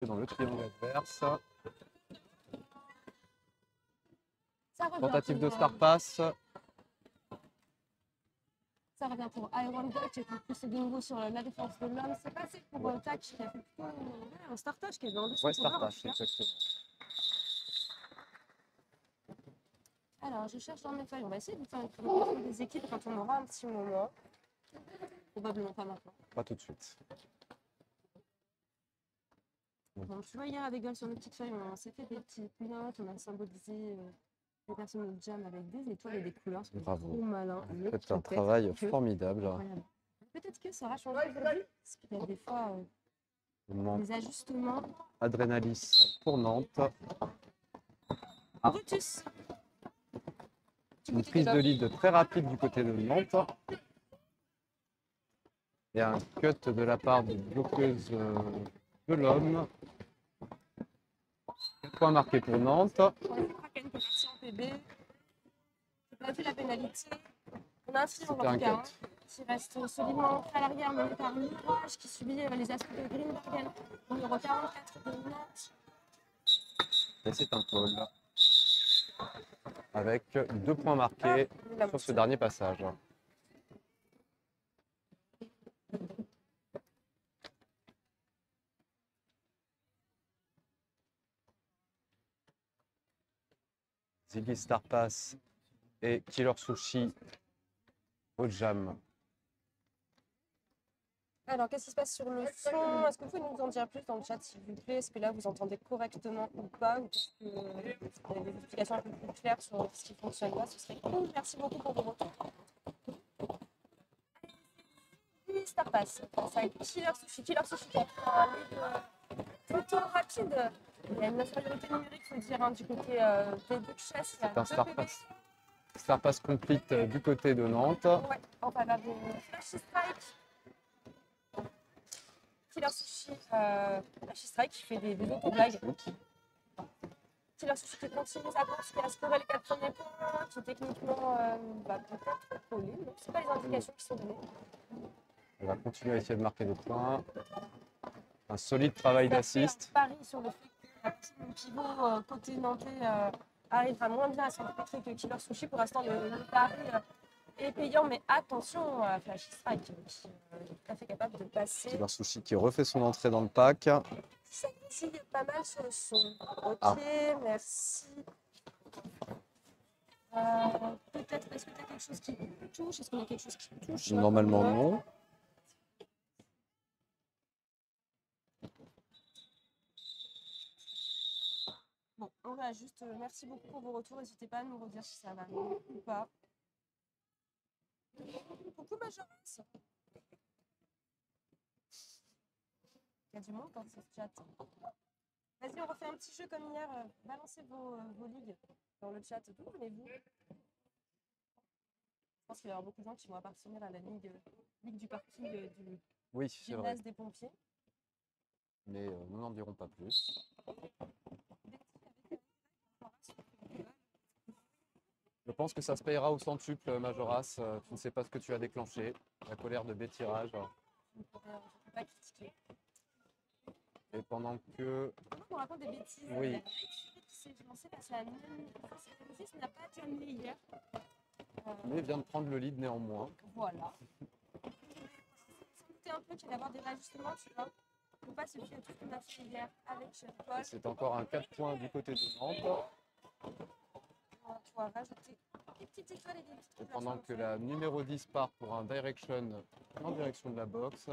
Dans le triangle adverse. Ça revient Tentative de pour, star pass. Ça revient pour Iron Duck qui a poussé de nouveau sur la défense de l'homme. C'est passé pour Tac qui a fait plutôt un startage qui est vendu. Ouais, startage, exactement. Alors, je cherche dans mes feuilles. On va essayer de faire une présentation des équipes quand on aura un petit moment. Probablement pas maintenant. Pas tout de suite. Donc, tu vois, hier avec Gueule sur nos petites feuilles, on s'est fait des petites notes. On a symbolisé les personnes de jam avec des étoiles et des couleurs. Bravo. Trop malin. C'est un travail formidable. Incroyable. Peut-être que ça aura changé aujourd'hui. Parce qu'il y a des fois des ajustements. Adrénalis pour Nantes. Brutus. Une prise de lead très rapide du côté de Nantes. Et un cut de la part de bloqueuse de l'homme. 4 points marqués pour Nantes. Kraken qui est parti en PB. On a vu la pénalité. On a un triangle en tout cas, qui reste solidement ancré à l'arrière, mené par Mirage qui subit les assauts de Greenbergen. Numéro 44 de Nantes. Et c'est un call. Avec 2 points marqués sur ce dernier passage. Ziggy Starpass et Killer Sushi au jam. Alors, qu'est-ce qui se passe sur le son? Est-ce que vous pouvez nous en dire plus dans le chat, s'il vous plaît? Est-ce que là, vous entendez correctement ou pas? Ou est-ce que vous avez des explications un peu plus claires sur ce qui fonctionne pas? Ce serait cool. Merci beaucoup pour vos retours. Starpass face à Killer Sushi. Killer Sushi qui a pris un lead plutôt rapide. Il y a une infériorité numérique, il faut dire, hein, du côté des Duchesses. C'est un Starpass complete du côté de Nantes. Ouais, en faveur de Flash Strike. Killer Sushi, Flash Strike qui fait des auto-blagues. Killer Sushi qui continue sa course, qui a scoré les 4 premiers points, qui techniquement va peut-être coller. Donc, ce pas les indications qui sont données. On va continuer à essayer de marquer des points. Un solide travail d'assist. Paris sur le fait que la personne pivot côté nantais arrivera moins bien à s'empêtrer que Killer Sushi. Pour l'instant, le pari est payant, mais attention à Flash Strike qui est tout à fait capable de passer. Killer Sushi qui refait son entrée dans le pack. Ça tire pas mal sur le son. Ok, merci. Peut-être, est-ce que tu as quelque chose qui touche? Est-ce qu'on a quelque chose qui touche? Normalement, non. Bon, on va juste. Merci beaucoup pour vos retours. N'hésitez pas à nous redire si ça va mieux ou pas. Coucou Majorace. Il y a du monde dans ce chat. Vas-y, on refait un petit jeu comme hier. Balancez vos ligues dans le chat. D'où venez-vous? Je pense qu'il va y avoir beaucoup de gens qui vont appartenir à la ligue du parking du gymnase des pompiers. Mais nous n'en dirons pas plus. Je pense que ça se payera au centuple, Majoras. Tu ne sais pas ce que tu as déclenché. La colère de Bétirage. Je ne peux pas critiquer. Et pendant que... On raconte des bêtises. Oui. Je pensais passer à ça n'a pas été annulé hier. Mais vient de prendre le lead néanmoins. Voilà. C'était un peu qu'il va y avoir des réajustements, tu vois. Il ne faut pas se fier à tout ce qu'on a fait hier avec Paul. C'est encore un 4 points du côté de Nantes. Tu vas rajouter des petites étoiles et des petites. Et pendant que la numéro 10 part pour un direction en direction de la boxe.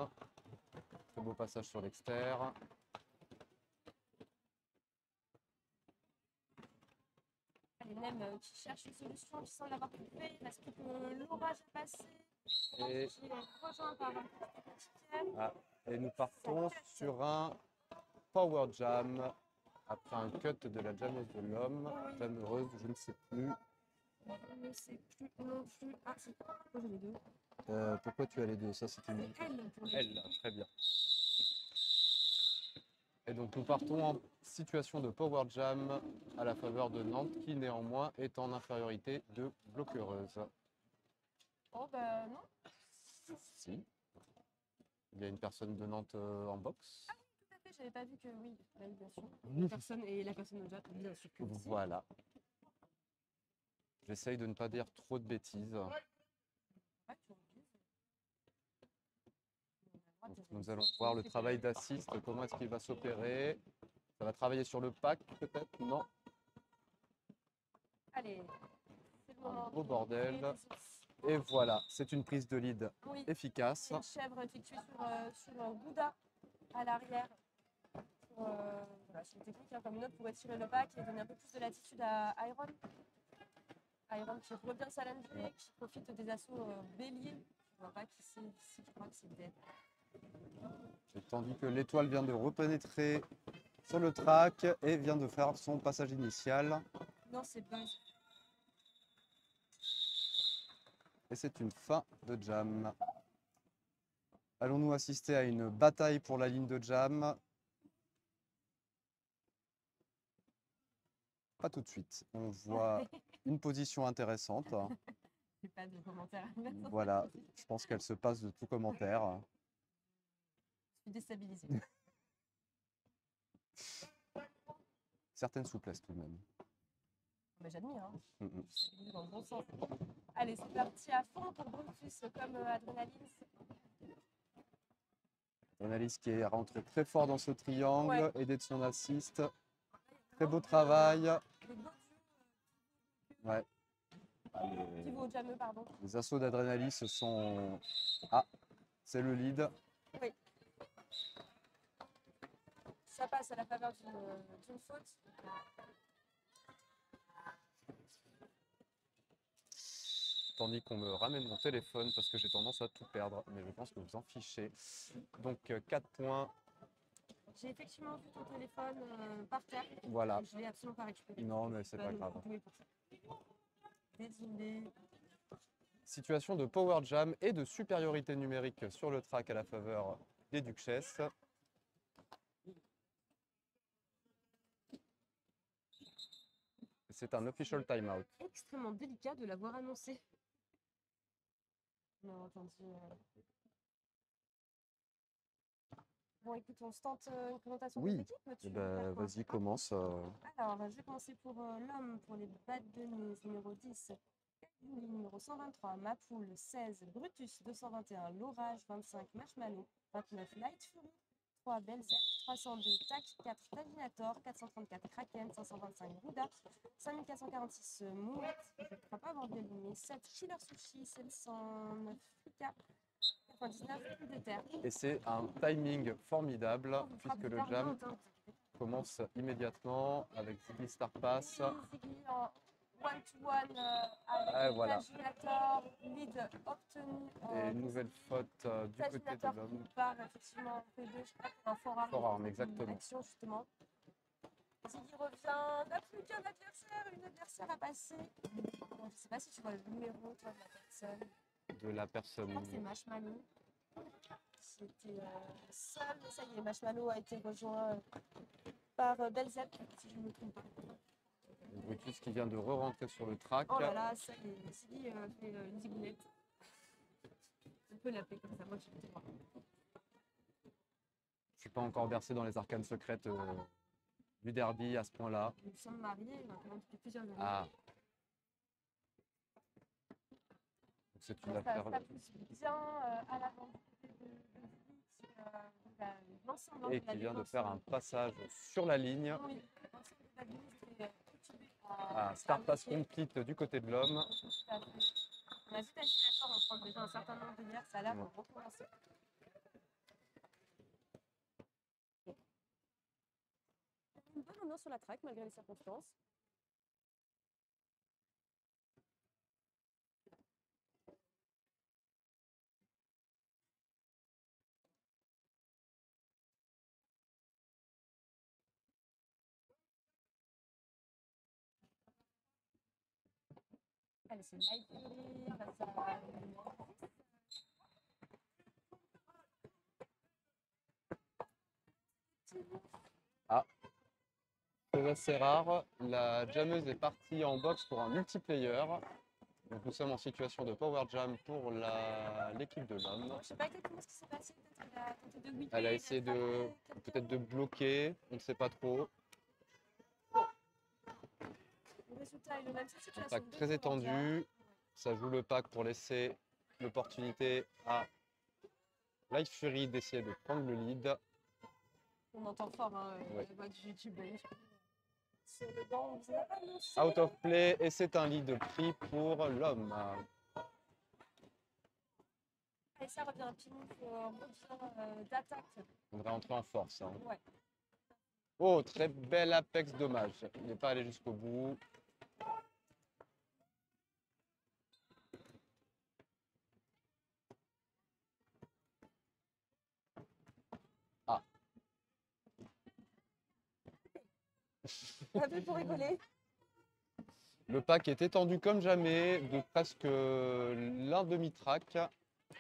Très beau passage sur l'extérieur. Les nems qui cherchent une solution, qui semblent l'avoir trouvé. Il reste plus que l'orage à passer. Et... qui est rejoint par un et nous partons sur un power jam. Après un cut de la jameuse de l'homme. Jameuse, je ne sais plus. Je ne sais plus non plus. Ah, c'est quoi? Pourquoi j'ai les deux? Pourquoi tu as les deux? Ça, c'était une... Elle, très bien. Et donc nous partons en situation de power jam à la faveur de Nantes qui néanmoins est en infériorité de bloquereuse. Oh bah non. Si. Il y a une personne de Nantes en boxe. Ah oui, tout à fait, j'avais pas vu que oui, bah oui, bien sûr. La personne au Jap, bien sûr que oui. Voilà. J'essaye de ne pas dire trop de bêtises. Ouais, tu refuses. On a le droit de Donc, dire nous des allons bêtises, voir le c'est travail pas- d'assist, comment est-ce qu'il va s'opérer. Ça va travailler sur le pack peut-être? Non. Allez, c'est le Un moment gros de bordel. créer des os. Et voilà, c'est une prise de lead Oui, efficace. c'est une chèvre effectuée sur un Gouda à l'arrière. Voilà, c'est une technique hein, comme une autre pour étirer le pack et donner un peu plus de latitude à Iron. Iron qui revient s'alenver, qui profite des assauts béliers. Je vois pas qui c'est ici, je crois que c'est dead. Et tandis que l'étoile vient de repénétrer sur le track et vient de faire son passage initial. Non, c'est Buzz. Et c'est une fin de jam. Allons-nous assister à une bataille pour la ligne de jam? Pas tout de suite. On voit une position intéressante. J'ai pas de commentaires à mettre. Voilà, je pense qu'elle se passe de tout commentaire. Je suis déstabilisée. Certaines souplesses tout de même. Mais j'admire, hein. Mhm. Je suis déstabilisée dans le bon sens. Allez, c'est parti à fond pour Brutus comme Adrenaline. Analyse qui est rentré très fort dans ce triangle, Ouais. aidé de son assist. Très beau travail. Le beau Ouais. pivot au jameux, pardon. Les assauts d'Adrenalis sont... Ah, c'est le lead. Oui. Ça passe à la faveur d'une faute. Tandis qu'on me ramène mon téléphone parce que j'ai tendance à tout perdre, mais je pense que vous en fichez. Donc 4 points, J'ai effectivement vu ton téléphone par terre. voilà. Je l'ai absolument pas récupéré. Non, mais c'est pas nous grave. retrouver pour ça. Désolé. Situation de power jam et de supériorité numérique sur le track à la faveur des Duchesses. C'est un official timeout. Extrêmement délicat de l'avoir annoncé. On a entendu. Bon, écoute, on se tente une présentation Oui. des équipes. Tu Eh veux faire ben, quoi? vas-y, commence. Alors, je vais commencer pour l'homme, pour les bad de news, numéro 10. Kayuni, numéro 123, Mapoule 16, Brutus 221, L'Orage 25, Marshmallow 29, Light Fury 3, Belzec 302, Tac 4, Taginator 434, Kraken 525, Ruda 5446, Mouette, je ne crois pas avoir délimé 7, Killer Sushi 709, Frika 99, Plus de Terre. Et c'est un timing formidable Oh, vous puisque frappez le bien, jam hein, commence immédiatement avec Ziggy Star Pass. Ziggy en one-to-one avec Ah, voilà. Taginator, lead obtenu. Et une nouvelle faute du côté de Taginator l'homme. qui part effectivement en P2, je crois pour un forearm. Forearm, exactement. Action justement. Ziggy revient, n'a plus qu'un adversaire, une adversaire à passer. Bon, je ne sais pas si tu vois le numéro toi, de la personne. De la Je personne. crois que c'est Marshmallow. C'était seul, mais ça y est, Marshmallow a été rejoint par Belzep, si je ne me trompe pas. Brutus qui vient de re-rentrer sur le track. Oh là là, ça y est, Ziggy fait une zigounette. On peut l'appeler comme ça, moi je suis Je suis pas encore versé dans les arcanes secrètes du derby à ce point-là. Nous sommes mariés maintenant depuis plusieurs années. Ah. Donc c'est une Ça, affaire. ça pousse bien à l'avant du côté de Ziggy qui l'ensemble Et qui vient de faire un passage sur la ligne. Oui, l'ensemble de la liste est cultivé Ah, Star Pass complete du côté de l'homme. Tout à fait. On a vu Taginator en prendre déjà un certain nombre de hier, ça a l'air de recommencer. Une bonne ambiance sur la track malgré les circonstances. Allez, c'est Light Fury, face à C'est assez rare. La jammeuse est partie en box pour un multiplayer. Donc nous sommes en situation de power jam pour l'équipe de l'homme. Je ne sais pas exactement ce qui s'est passé, peut-être a tenté de whipper, Elle a essayé de d'attraper peut-être de quelqu'un. bloquer, on ne sait pas trop. Le résultat est le même. Cette situation Attaque de très Forward Jam. étendue. Ça joue le pack pour laisser l'opportunité à Life Fury d'essayer de prendre le lead. On entend fort hein, Ouais. la voix du YouTube. Sur le banc, on vous a annoncé. Out of play et c'est un lead pris pour l'homme. Et ça revient. Pimouf revient d'attaque. On devrait entrer en force. Hein. Ouais. Oh, très bel apex, dommage. Il n'est pas allé jusqu'au bout. Ah. Un peu pour rigoler. Le pack est étendu comme jamais, de presque l'un demi-track.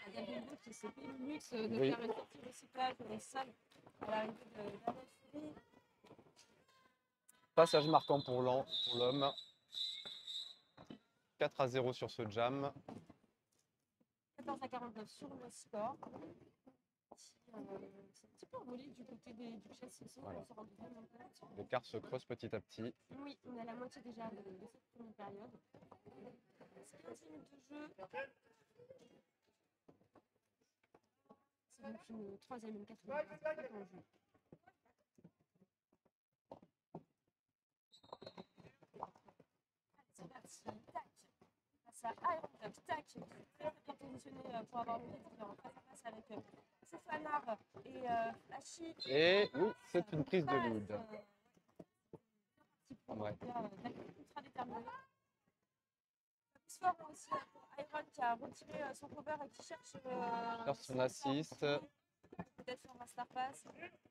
Adèle Bout qui s'est fait le luxe de Oui. faire une sortie recyclage seule à l'arrivée d'Adèle Fury. Passage marquant pour l'homme. 4-0 sur ce jam. 14-49 sur le score. C'est un petit peu envolé du côté des Duchesses aussi. Voilà. On se rend vraiment compte. L'écart se creuse petit à petit. Oui, on est à la moitié déjà de cette première période. 15 minutes de jeu. C'est donc une troisième et une quatrième période dans le jeu. C'est parti. Tac. Face à Iron Duck. Tac. Qui est très bien positionné pour avoir le lead. En face à face avec Foufanard et Flashy. Et oui, c'est une prise de Passe, lead. Ouais. Ultra déterminé. Fort aussi pour Iron qui a retiré son cover et qui cherche Faire son assist. peut-être sur Master Pass.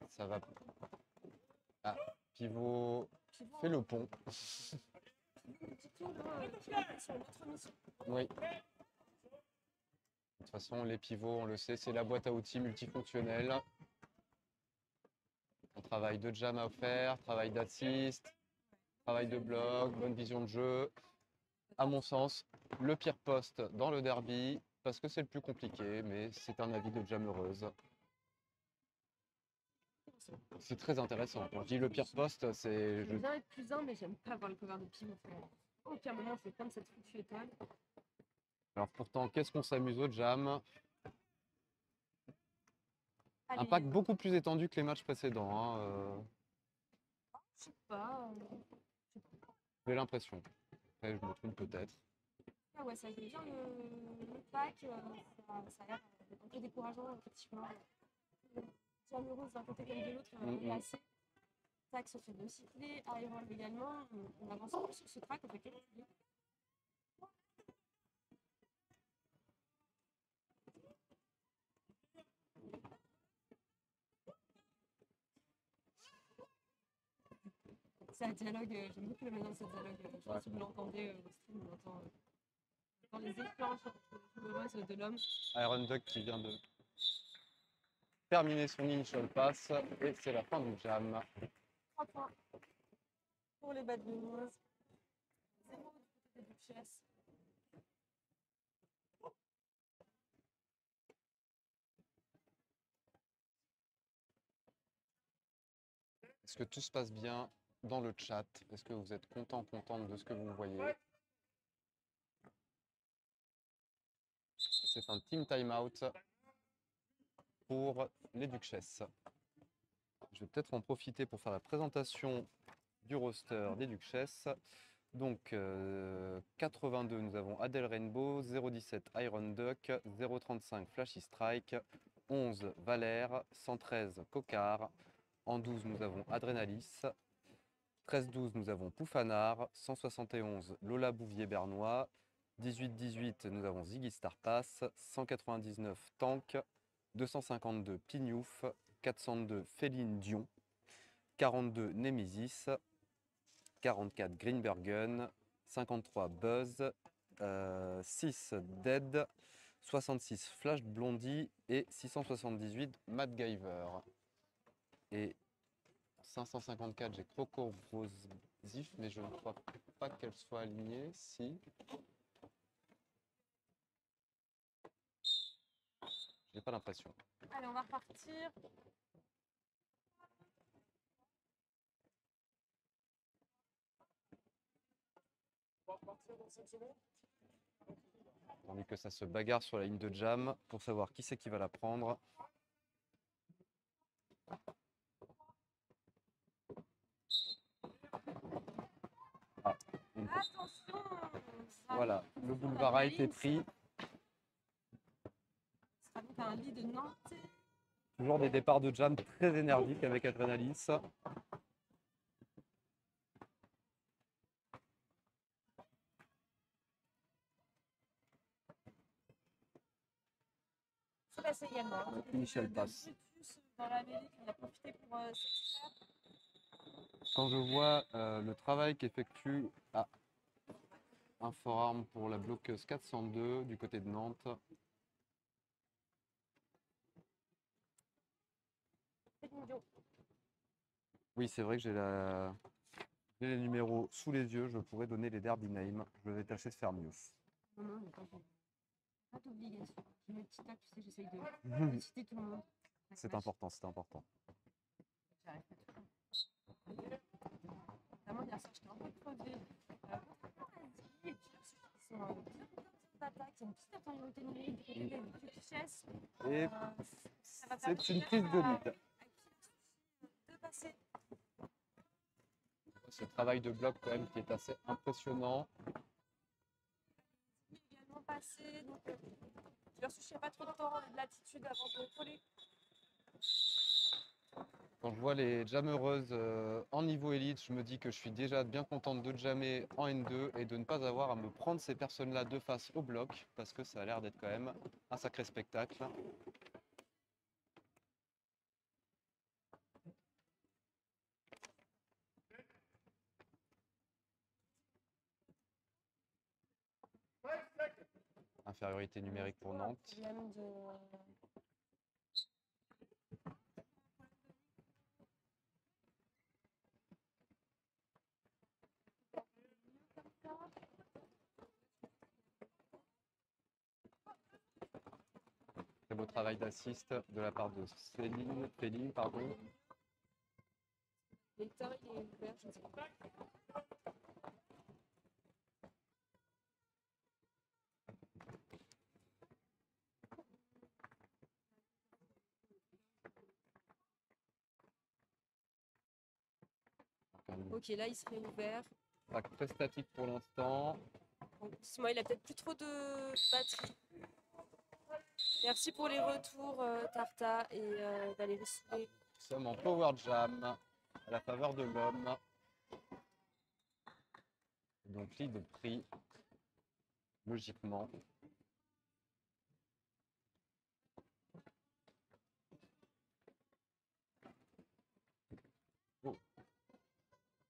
Ça va. Ah, pivot Pivot, fait le pont. petit tour qui est sur une autre mission. Oui. De toute façon, les pivots, on le sait, c'est la boîte à outils multifonctionnelle. Un travail de jam à faire, travail d'assist, travail de bloc, bonne vision de jeu. À mon sens, le pire poste dans le derby, parce que c'est le plus compliqué, mais c'est un avis de jam heureuse. C'est très intéressant. Quand je dis le pire poste, c'est... J'aime bien être plus un, mais j'aime pas voir le cover de Pivot. À aucun moment, c'est comme cette foutue étoile. Alors pourtant, qu'est-ce qu'on s'amuse au jam? Un Allez, pack beaucoup plus étendu que les matchs précédents. Hein, je sais pas. j'ai l'impression. Après, je me trompe peut-être. Ah ouais, ça joue bien le pack. Ça a l'air un peu décourageant, effectivement. Jammereuse d'un côté comme de l'autre, placée. Tac se fait recycler. Iron également. On avance un peu sur ce track, on fait quelques clés. C'est un dialogue, j'aime beaucoup la manière de ce dialogue. Je sais pas si vous l'entendez au stream, on entend dans les échanges heureuses de l'homme. Iron Duck qui vient de terminer son initial pass et c'est la fin du jam. 3 points pour les Bad News. 0 du côté des Duchesses. Est-ce que tout se passe bien dans le chat? Est-ce que vous êtes contente de ce que vous voyez? C'est un team timeout pour les Duchesses. Je vais peut-être en profiter pour faire la présentation du roster des Duchesses. Donc 82, nous avons Adèle Rainbow, 017 Iron Duck, 035 Flashy Strike, 11 Valère, 113 Cocard, en 12 nous avons Adrenalis, 13-12 nous avons Pouffanard, 171 Lola Bouvier-Bernois, 18-18 nous avons Ziggy Starpass, 199 Tank, 252 Pignouf, 402 Féline Dion, 42 Nemesis, 44 Greenbergen, 53 Buzz, 6 Dead, 66 Flash Blondie et 678 Matt Giver. Et 554, j'ai Crocorosif, mais je ne crois pas qu'elle soit alignée. Si. J'ai pas l'impression. Allez, on va repartir. Tandis que ça se bagarre sur la ligne de jam pour savoir qui c'est qui va la prendre. Ah, Attention! voilà, le boulevard a été pris. Ce sera donc un lead nantais. Toujours des départs de jam très énergiques avec Adrenalis. C'est passé également. Michel passe. Dans la mêlée, on a profité pour s'extraire. Quand je vois le travail qu'effectue un forearm pour la bloqueuse 402 du côté de Nantes. Oui, c'est vrai que j'ai les numéros sous les yeux, je pourrais donner les derby names. Je vais tâcher de faire mieux. Non, mais pas d'obligation. Je mets le petit tac, tu sais, j'essaye de citer tout le monde. C'est important, c'est important. J'arrive pas toujours. Vraiment, hier soir, j'étais un peu crevée. Et puis, ils sont bien d'attaque. Il y a une petite infériorité numérique du côté du Duchesse. Et Ça va c'est une prise de lead. De passer. Ce travail de bloc quand même qui est assez impressionnant. Également passé. Donc, je leur souciais pas trop de temps et de l'attitude avant de coller. Quand je vois les jammeuses en niveau élite, je me dis que je suis déjà bien contente de jammer en N2 et de ne pas avoir à me prendre ces personnes-là de face au bloc parce que ça a l'air d'être quand même un sacré spectacle. Infériorité numérique pour Nantes. Très beau travail d'assist de la part de Céline, pardon. Lecteur, il est ouvert, je ne sais pas. Ok, là, il serait ouvert. Très statique pour l'instant. Moi, il a peut-être plus trop de batterie. Merci pour les retours, Tarta, et d'aller les soulever. Nous sommes en power jam à la faveur de l'homme. Donc lead pris logiquement. Oh.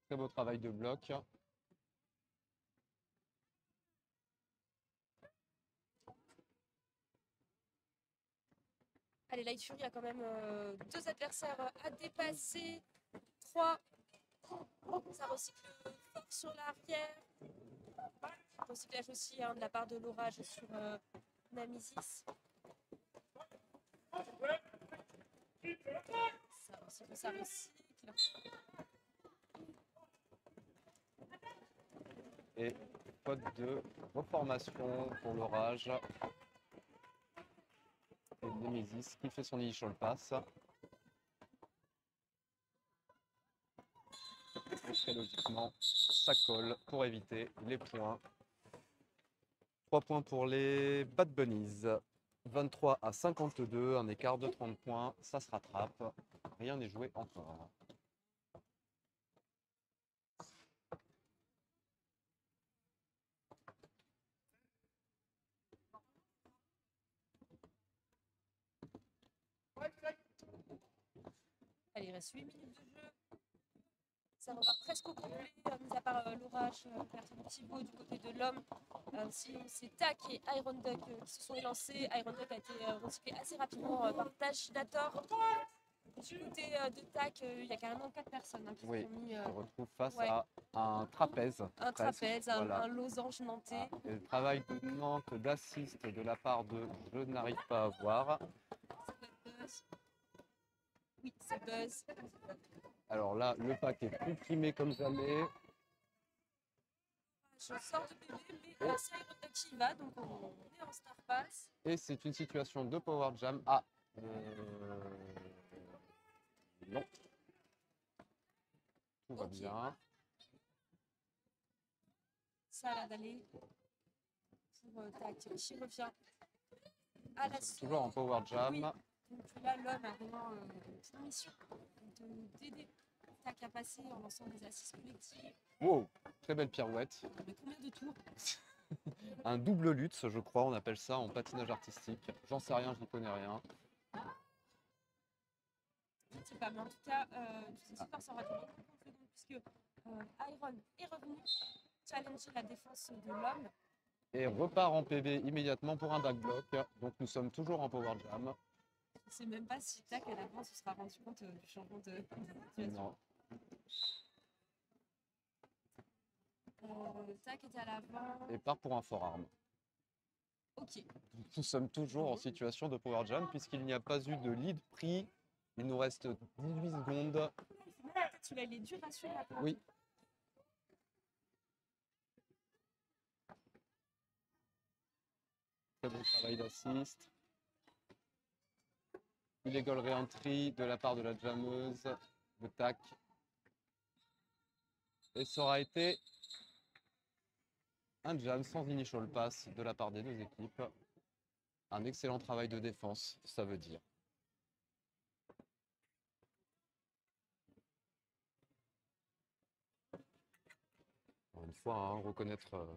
Très beau travail de bloc. Allez, Light Fury a quand même deux adversaires à dépasser. 3. Ça recycle fort sur l'arrière. Recyclage aussi de la part de l'orage sur Namisis. Ça recycle. Et faute de reformation pour l'orage. Et Nemesis qui fait son initial pass. Et très logiquement, ça colle pour éviter les points. 3 points pour les Bad Bunnies. 23 à 52, un écart de 30 points, ça se rattrape. Rien n'est joué encore. Allez, il reste 8 minutes de jeu. Ça repart presque au complet, mis à part l'orage, perte de Thibaut du côté de l'homme. Sinon, c'est Tac et Iron Duck qui se sont élancés. Iron Duck a été recyclé assez rapidement par Tachinator. Du côté de Tac, il y a carrément 4 personnes qui se sont mis. On se retrouve face à un trapèze. Un trapèze, voilà. un losange nantais. Et le travail de Nantes d'assist de la part de je n'arrive pas à voir. Oui, c'est buzz. Alors là, le pack est comprimé comme jamais. Je sors de bébé, mais c'est Iron Duck qui va, donc on est en Star Pass. Et c'est une situation de Power Jam. Ah, non. Tout va Ok. bien. Ça a l'air d'aller pour tac, qui revient à la Toujours en Power Jam. Oui. Donc là, l'homme a vraiment une mission d'aider tac à passer en lançant des assises collectives. Wow, très belle pirouette. Mais combien de tours? Un double lutte, je crois, on appelle ça en patinage artistique. J'en sais rien, je n'y connais rien. Je ne sais pas, mais en tout cas, c'est super sans rater puisque Iron est revenu challenger la défense de l'homme. Et repart en PB immédiatement pour un backblock. Donc nous sommes toujours en Power Jam. Je ne sais même pas si Tac à l'avant se sera rendu compte du changement de situation. Tac était à l'avant. Et part pour un forearm. Ok. Nous sommes toujours en situation de Power Jam puisqu'il n'y a pas eu de lead pris. Il nous reste 18 secondes. Celui-là, il est dur à suivre. Oui. Très bon travail d'assist. Illegal re-entry de la part de la jammeuse de Tac. Et ça aura été un jam sans initial pass de la part des deux équipes. Un excellent travail de défense, ça veut dire. Encore une fois, hein, reconnaître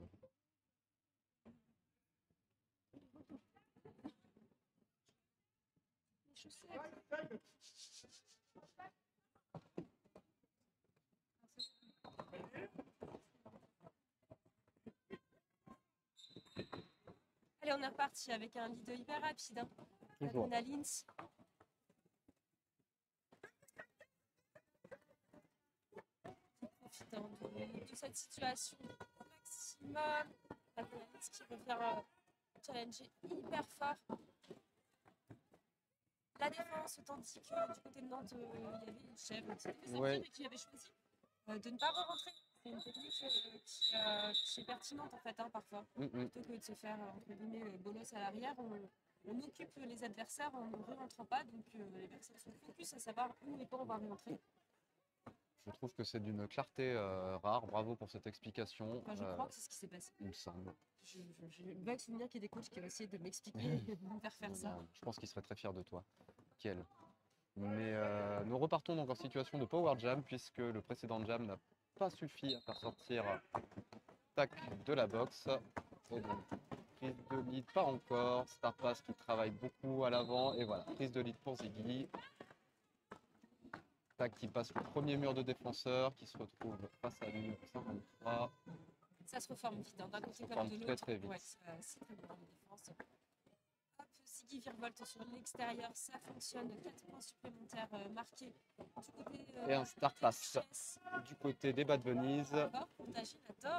Allez, on est reparti avec un lead hyper rapide. Hein. Adrenaline. Profitant de cette situation au maximum. Adrenaline qui revient challenger hyper fort. La défense, tandis que du côté de Nantes, il y avait une chèvre qui avait choisi de ne pas re-rentrer. C'est une technique qui est pertinente en fait, hein, parfois. Plutôt que de se faire, entre guillemets, bolos à l'arrière, on occupe les adversaires en ne re-rentrant pas. Donc les adversaires sont focus à savoir où et quand on va re-rentrer. Je trouve que c'est d'une clarté rare. Bravo pour cette explication. Enfin, je crois que c'est ce qui s'est passé. Il me semble. J'ai une vague souvenir qu'il y ait des coachs qui ont essayé de m'expliquer et de me faire faire ça. Non, je pense qu'il serait très fier de toi. Quel. Mais nous repartons donc en situation de Power Jam puisque le précédent jam n'a pas suffi à faire sortir Tac de la boxe. Et donc, prise de lead, pas encore. Star Pass qui travaille beaucoup à l'avant. Et voilà, prise de lead pour Ziggy. Tac qui passe le premier mur de défenseur qui se retrouve face à la ligne 53. Ça se reforme vite, hein, d'un côté comme de l'autre. Très très vite. Ouais, c'est très bon en défense. Hop, Ziggy virevolte sur l'extérieur, ça fonctionne. 4 points supplémentaires marqués du côté. Et un Star Pass du côté des Bad Bunnies.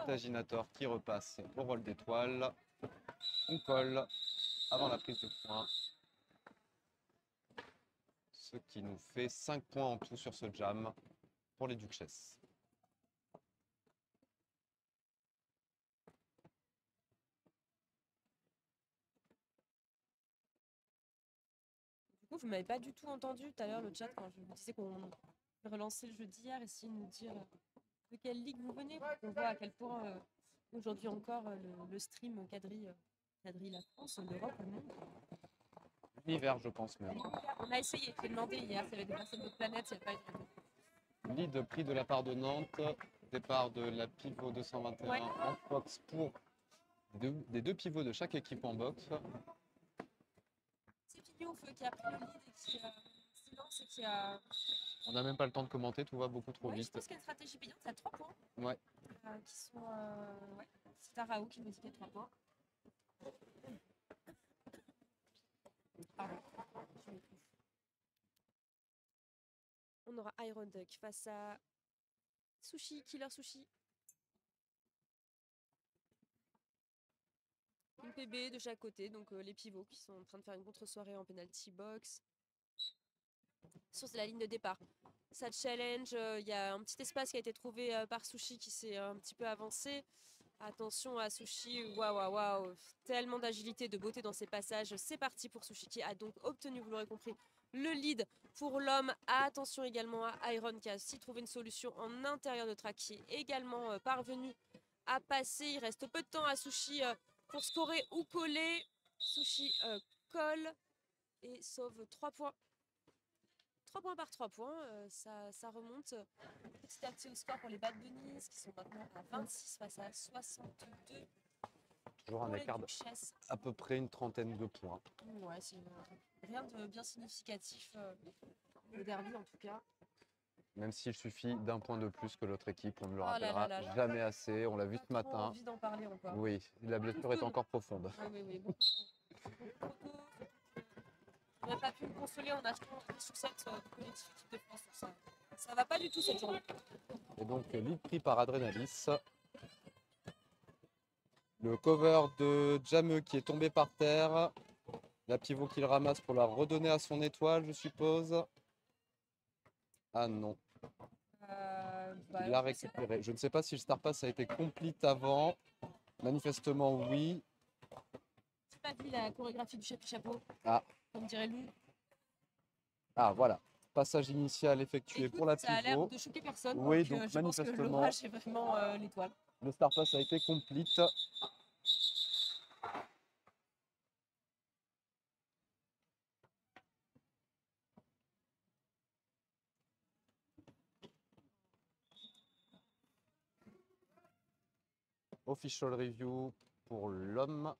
Taginator qui repasse au rôle d'étoile. On colle avant la prise de points. Ce qui nous fait 5 points en tout sur ce jam pour les Duchesses. Du coup, vous ne m'avez pas du tout entendu tout à l'heure le chat quand je vous disais qu'on relançait le jeu d'hier, essayer de nous dire de quelle ligue vous venez pour qu'on voit à quel point aujourd'hui encore le stream quadrille la France, l'Europe, le monde. L'hiver, je pense même. On a essayé, j'ai demandé hier s'il y avait des personnes de planète, il n'y a pas eu de réponse. Lead pris de la part de Nantes, départ de la pivot 221 en box pour des deux pivots de chaque équipe en box. C'est Pignouf qui a pris le lead et qui se lance et qui a... On n'a même pas le temps de commenter, tout va beaucoup trop vite. Je pense qu'il y a une stratégie payante, ça a 3 points. Ouais. Qui sont... C'est Tarao qui nous dit qu'il y a 3 points. Pardon, je m'étouffe. On aura Iron Duck face à Sushi, Killer Sushi. Une PB de chaque côté, donc les pivots qui sont en train de faire une contre-soirée en penalty box. sur la ligne de départ. Ça challenge, il y a un petit espace qui a été trouvé par Sushi qui s'est un petit peu avancé. Attention à Sushi, waouh, waouh, waouh, tellement d'agilité, de beauté dans ses passages. C'est parti pour Sushi qui a donc obtenu, vous l'aurez compris, le lead pour l'homme. Attention également à Iron qui a aussi trouvé une solution en intérieur de track qui est également parvenu à passer. Il reste peu de temps à Sushi pour scorer ou coller. Sushi colle et sauve 3 points. 3 points par 3 points, ça remonte petit à petit au score pour les Bad Bunnies qui sont maintenant à 26 face à 62. Toujours un Pour les écart Duchesses. à peu près une trentaine de points. Ouais, c'est rien de bien significatif, le derby en tout cas. Même s'il suffit d'un point de plus que l'autre équipe, on ne le Oh là rappellera là là. jamais assez. On l'a vu Pas ce trop matin. envie d'en parler encore. Oui, la blessure est encore profonde. Oui, oui, oui, beaucoup trop. Beaucoup trop tôt. On n'a pas pu me consoler en achetant une sucette du collectif équipe de France. Ça va pas du tout cette journée. Et donc, lead pris par Adrenalis. Le cover de Jameux qui est tombé par terre. La pivot qu'il ramasse pour la redonner à son étoile, je suppose. Ah non, il l'a récupéré. Je ne sais pas si le Star Pass a été complete avant. Manifestement, oui. J'ai pas vu la chorégraphie du chapeau. Ah. Comme dirait Lou. Ah, voilà. Passage initial effectué Écoute, pour la ça a l'air pivot. de choquer personne. Oui, donc donc je pense que manifestement, l'orage est vraiment l'étoile. le Star Pass a été complete. Official review pour l'homme.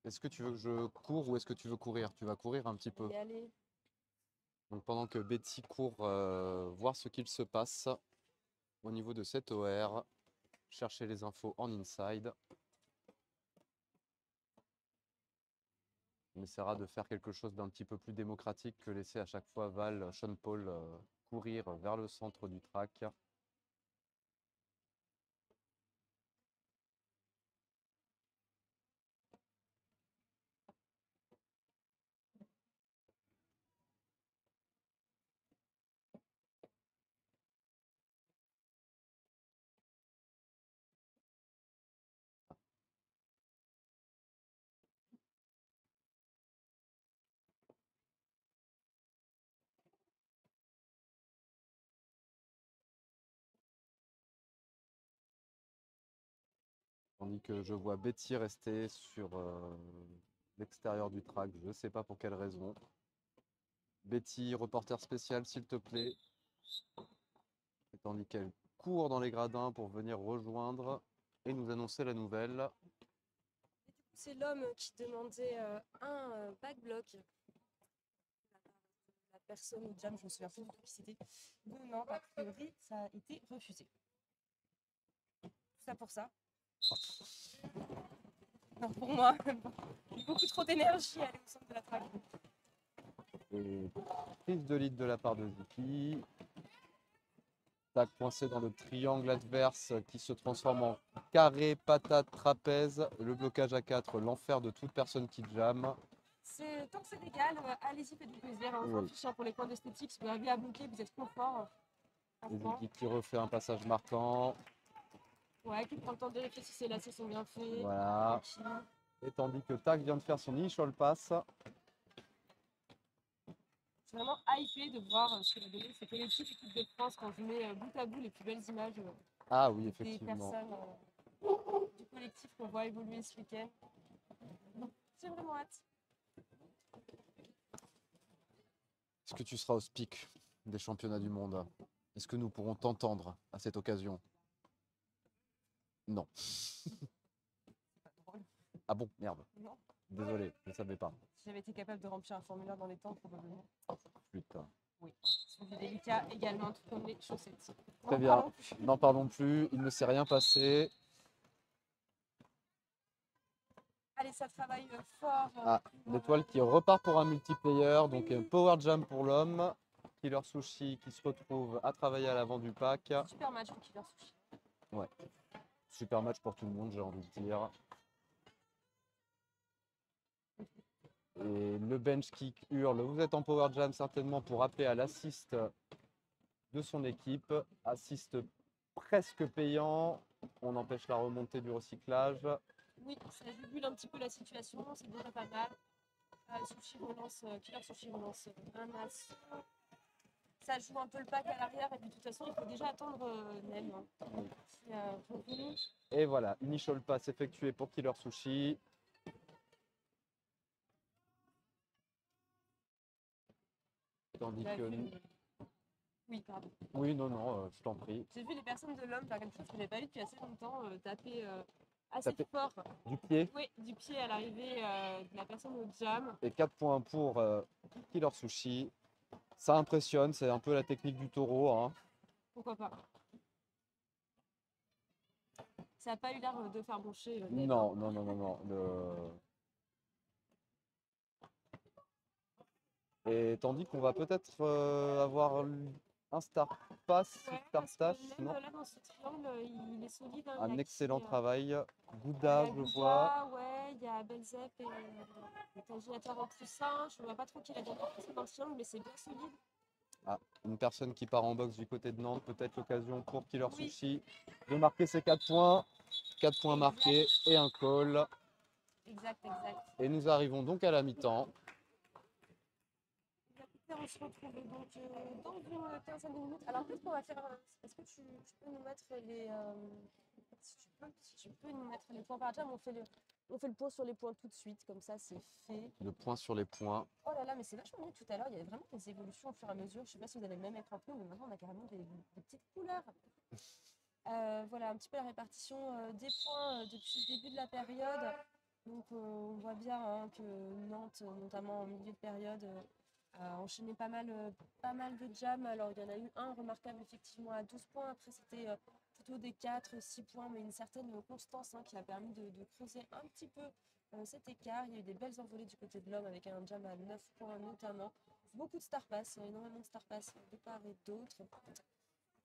Est-ce que tu veux que je cours ou est-ce que tu veux courir? Tu vas courir un petit peu. Y aller. Donc pendant que Betty court voir ce qu'il se passe au niveau de cette OR, chercher les infos en inside. On essaiera de faire quelque chose d'un petit peu plus démocratique que laisser à chaque fois Val, Sean Paul courir vers le centre du track. Tandis que je vois Betty rester sur l'extérieur du track, je ne sais pas pour quelle raison. Betty, reporter spécial, s'il te plaît. Et tandis qu'elle court dans les gradins pour venir rejoindre et nous annoncer la nouvelle. C'est l'homme qui demandait un back block. La personne au jam, je me souviens plus qui c'était. Non, a priori, ça a été refusé. Tout ça pour ça. Non, pour moi, beaucoup trop d'énergie à aller au centre de la track. Et prise de lead de la part de Ziki. Tac coincé dans le triangle adverse qui se transforme en carré, patate, trapèze. Le blocage à 4, l'enfer de toute personne qui jamme. Tant que c'est légal, allez-y, faites du plaisir. On s'en fiche pour les points d'esthétique. Si vous arrivez à bloquer, vous êtes confort. Et Ziki qui refait un passage marquant. Ouais, qui prend le temps de vérifier si ses lacets sont bien faits. Voilà. Et tandis que Tac vient de faire son initial pass. C'est vraiment hypé de voir ce que la donné ces collectifs équipe de France quand je mets bout à bout les plus belles images Ah oui, des effectivement. personnes du collectif qu'on voit évoluer ce week-end. J'ai vraiment hâte. Est-ce que tu seras au speak des championnats du monde? Est-ce que nous pourrons t'entendre à cette occasion? Non. Ah bon, merde. Non. Désolé, je ne savais pas. Si j'avais été capable de remplir un formulaire dans les temps, probablement. Putain. Oui. Suivi délicat également, tout comme les chaussettes. Très bien. N'en parlons plus. Il ne s'est rien passé. Allez, ça travaille fort. Ah, l'étoile qui repart pour un multiplayer. Donc un power jam pour l'homme. Killer Sushi qui se retrouve à travailler à l'avant du pack. Super match pour Killer Sushi. Ouais. Super match pour tout le monde, j'ai envie de dire. Et le bench kick hurle. Vous êtes en power jam certainement pour appeler à l'assist de son équipe. Assist presque payant. On empêche la remontée du recyclage. Oui, ça jubile un petit peu la situation, c'est déjà pas mal. Sushi relance, Killer Sushi relance un as. Ça joue un peu le pack à l'arrière et puis de toute façon il faut déjà attendre Nem. Et voilà, initial pass effectué pour Killer Sushi. Tandis que... Oui, pardon. Oui, non, je t'en prie. J'ai vu les personnes de l'homme faire quelque chose que je n'avais pas vu depuis assez longtemps, taper assez fort. Du pied? Oui, du pied à l'arrivée de la personne au jam. Et 4 points pour Killer Sushi. Ça impressionne, c'est un peu la technique du taureau. Hein. Pourquoi pas? Ça n'a pas eu l'air de faire broncher. Non. Et tandis qu'on va peut-être avoir un star pass, ouais, star stash, même non? là dans ce triangle, il est solide. Hein, Un excellent travail. Gouda, je Gouda, vois. ouais, il y a Belzep et Tanginator en plus 1. Je ne vois pas trop qui a gagné dans le triangle, mais c'est bien solide. Ah, une personne qui part en boxe du côté de Nantes, peut-être l'occasion pour Killer Sushi de marquer ses 4 points. 4 points marqués et un call. Exact. Et nous arrivons donc à la mi-temps. On se retrouve donc dans une quinzaine de minutes. Alors peut-être qu'on va faire... Est-ce que tu peux nous mettre les... si tu peux nous mettre les points par jam, on fait le point sur les points tout de suite, comme ça c'est fait. Le point sur les points. Oh là là, mais c'est vachement mieux tout à l'heure, il y avait vraiment des évolutions au fur et à mesure. Je sais pas si vous avez le même écran que nous, mais maintenant on a carrément des petites couleurs. Voilà un petit peu la répartition des points depuis le début de la période. Donc on voit bien hein, que Nantes, notamment en milieu de période, a enchaîné pas mal de jams. Alors il y en a eu un remarquable effectivement à 12 points. Après c'était plutôt des 4-6 points, mais une certaine constance hein, qui a permis de creuser un petit peu cet écart. Il y a eu des belles envolées du côté de l'homme avec un jam à 9 points notamment. Beaucoup de star pass, énormément de star pass de part et d'autre.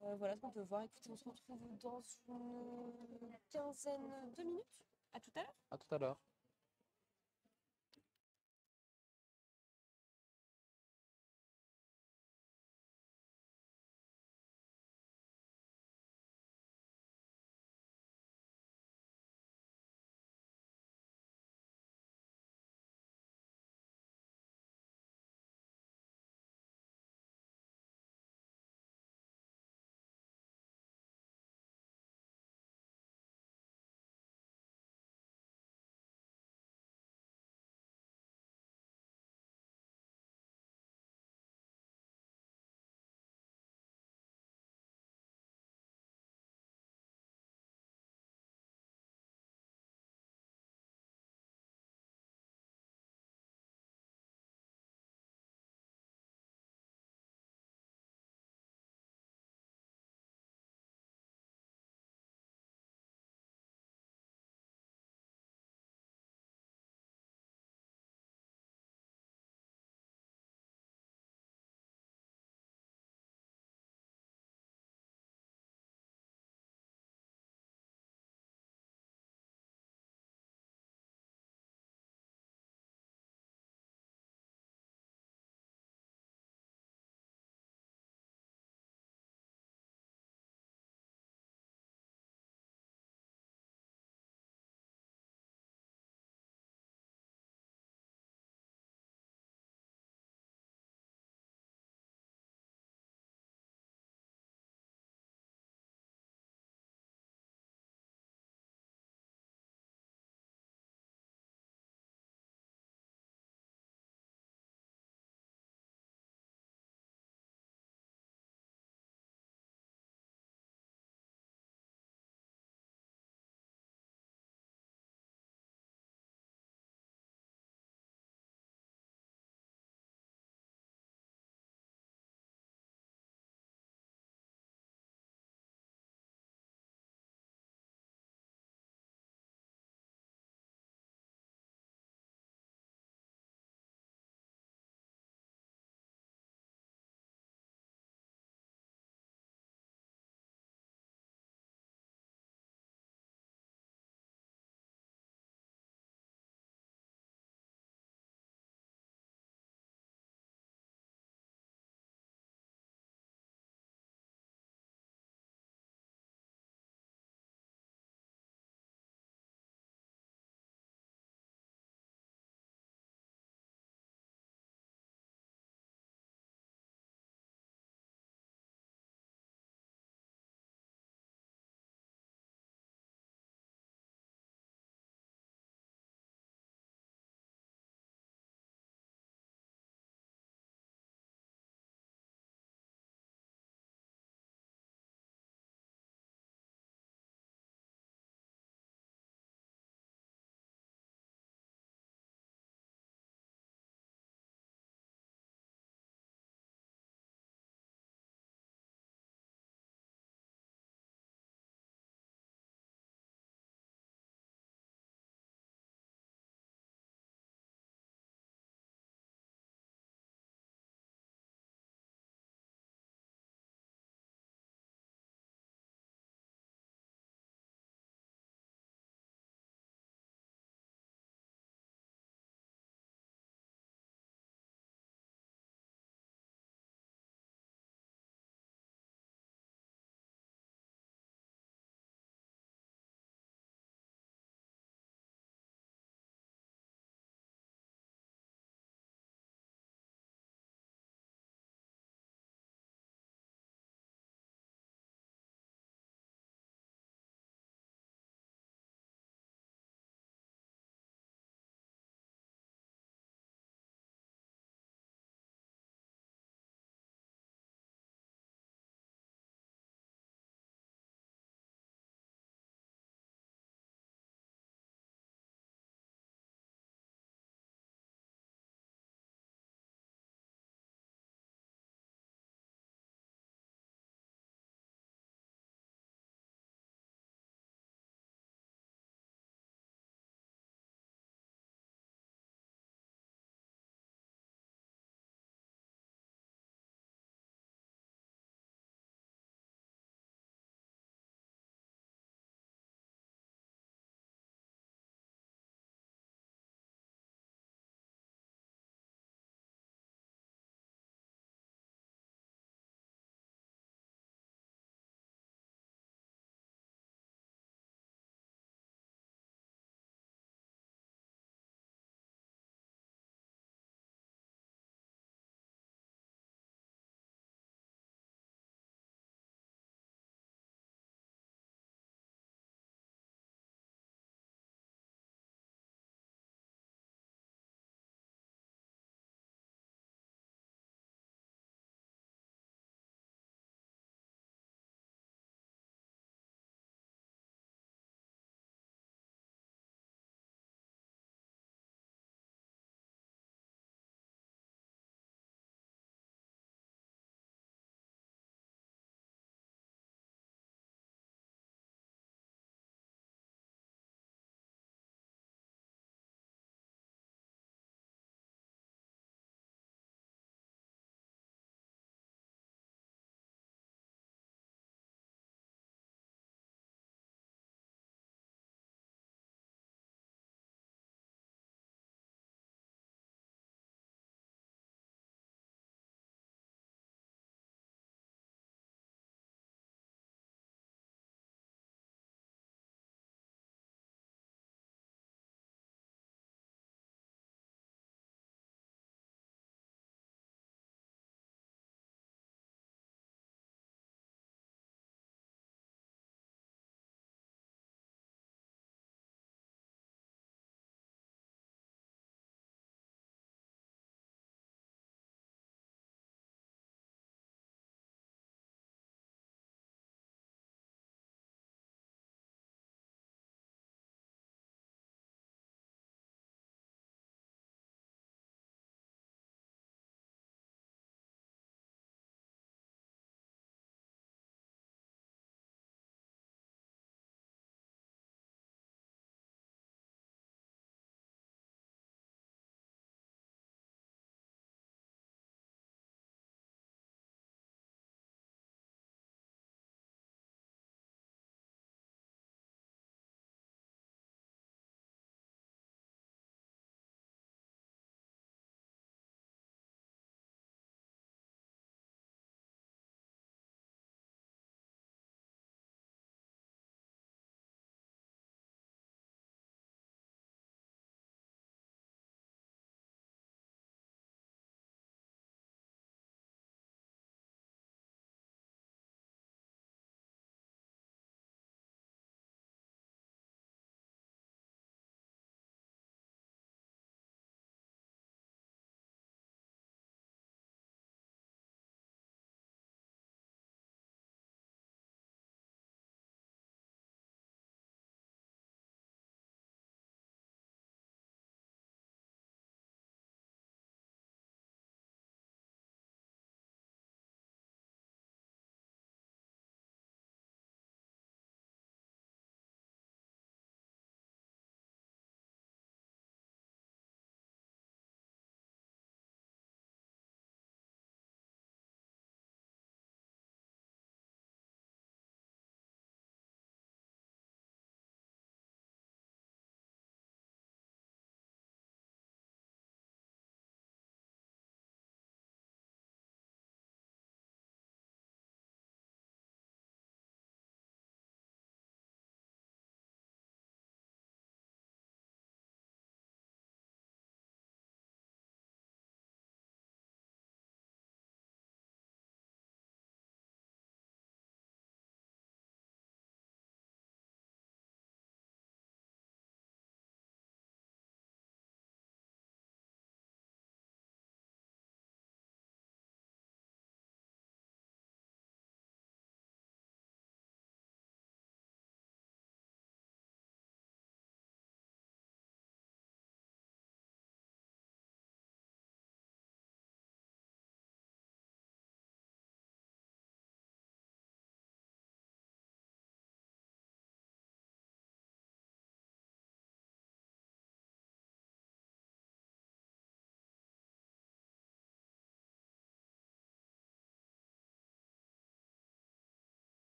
Voilà ce qu'on peut voir. Écoutez, on se retrouve dans une quinzaine de minutes. À tout à l'heure. À tout à l'heure.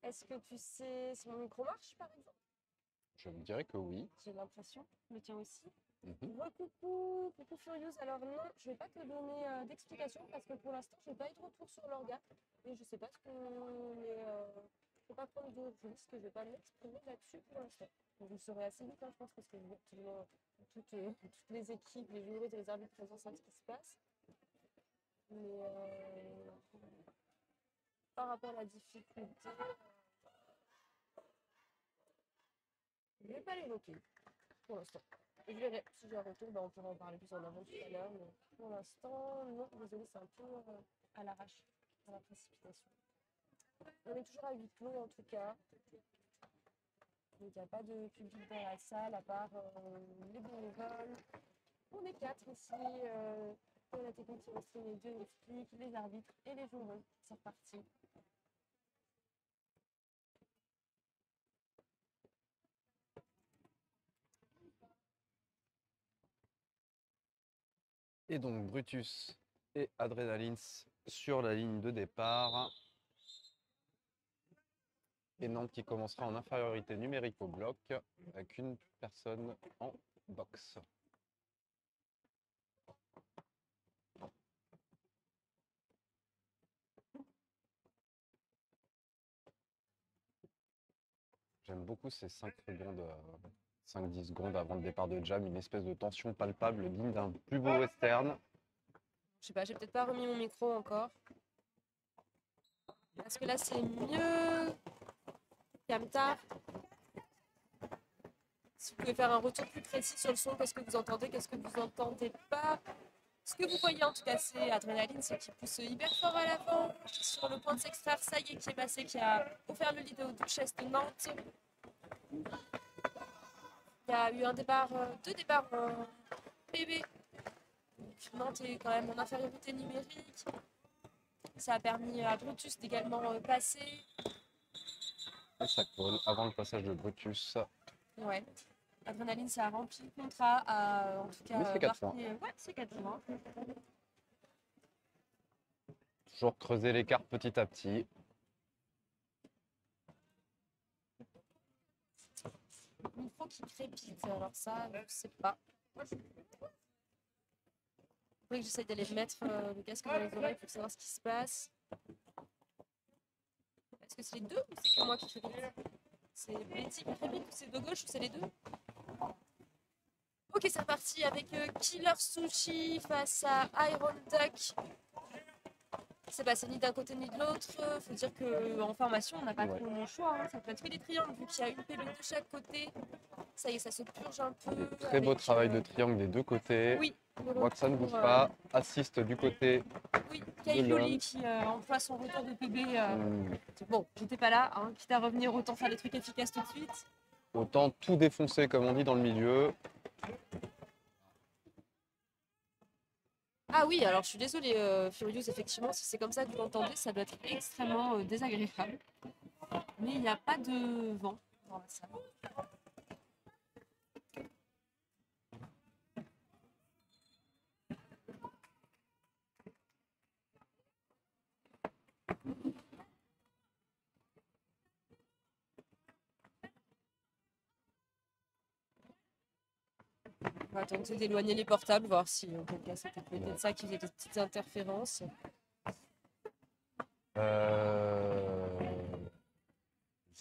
Est-ce que tu sais si mon micro marche, par exemple? Je me dirais que oui. J'ai l'impression. Le tien aussi. Mhm. Coucou, coucou Furieuse. Alors non, je vais pas te donner d'explication parce que pour l'instant, j'ai pas eu de retour sur l'orga. Et je sais pas ce que... Mais je vais pas prendre de risque, je vais pas m'exprimer là-dessus pour l'instant. Donc, je le saurai assez vite, hein, je pense, parce que absolument toutes les équipes, les joueurs et les arbitres présents savent ce qui se passe. Mais par rapport à la difficulté, je vais pas l'évoquer pour l'instant. Je verrai si j'ai un retour, on pourra en parler plus en avant tout à l'heure. Mais pour l'instant, non, désolé, c'est un peu à l'arrache, à la précipitation. On est toujours à huis clos en tout cas. Donc il n'y a pas de public dans la salle à part les bénévoles. On est 4 ici. La technique qui restreint les deux explique, les arbitres et les joueurs. C'est reparti. Et donc Brutus et Adrenalins sur la ligne de départ. Et Nantes qui commencera en infériorité numérique au bloc avec une personne en boxe. J'aime beaucoup ces 5 secondes, 5-10 secondes avant le départ de jam, une espèce de tension palpable digne d'un plus beau western. Je sais pas, j'ai peut-être pas remis mon micro encore. Est-ce que là c'est mieux? Camtar? Si vous pouvez faire un retour plus précis sur le son, qu'est-ce que vous entendez, qu'est-ce que vous entendez pas? Ce que vous voyez en tout cas, c'est Adrénaline, c'est qui pousse hyper fort à l'avant, sur le point de s'extraire, ça y est, qui est passé, qui a offert le lead aux Duchesses de Nantes. Il y a eu deux départs en PB. Donc, Nantes est quand même en infériorité numérique. Ça a permis à Brutus d'également passer. Et ça colle avant le passage de Brutus. Ouais. Adrénaline, ça a rempli le contrat, en tout cas Mais c'est 4 points. Ouais, c'est 4 points. Toujours creuser l'écart petit à petit. Il faut qu'il crépite, alors ça, je sais pas. Il faudrait que j'essaie d'aller mettre le casque dans les oreilles pour savoir ce qui se passe. Est-ce que c'est les deux ou c'est que moi qui crépite? C'est Betty qui crépite ou c'est de gauche ou c'est les deux? Ok, c'est reparti avec Killer Sushi face à Iron Duck. C'est passé ni d'un côté ni de l'autre. Faut dire qu'en formation, on n'a pas trop le choix. Hein. Ça peut être que des triangles, vu qu'il y a une PB de chaque côté. Ça y est, ça se purge un peu. Très beau travail de triangle des deux côtés. Oui. Watson ne bouge pas. Assiste du côté. Oui, Kailoli qui emploie son retour de PB. Bon, j'étais pas là. Hein. Quitte à revenir, autant faire des trucs efficaces tout de suite. Autant tout défoncer, comme on dit dans le milieu. Ah oui, alors je suis désolée, Furious, effectivement, si c'est comme ça que vous l'entendez, ça doit être extrêmement désagréable. Mais il n'y a pas de vent dans la salle. On va tenter d'éloigner les portables, voir si en tout cas c'était peut-être ça qui faisait des petites interférences.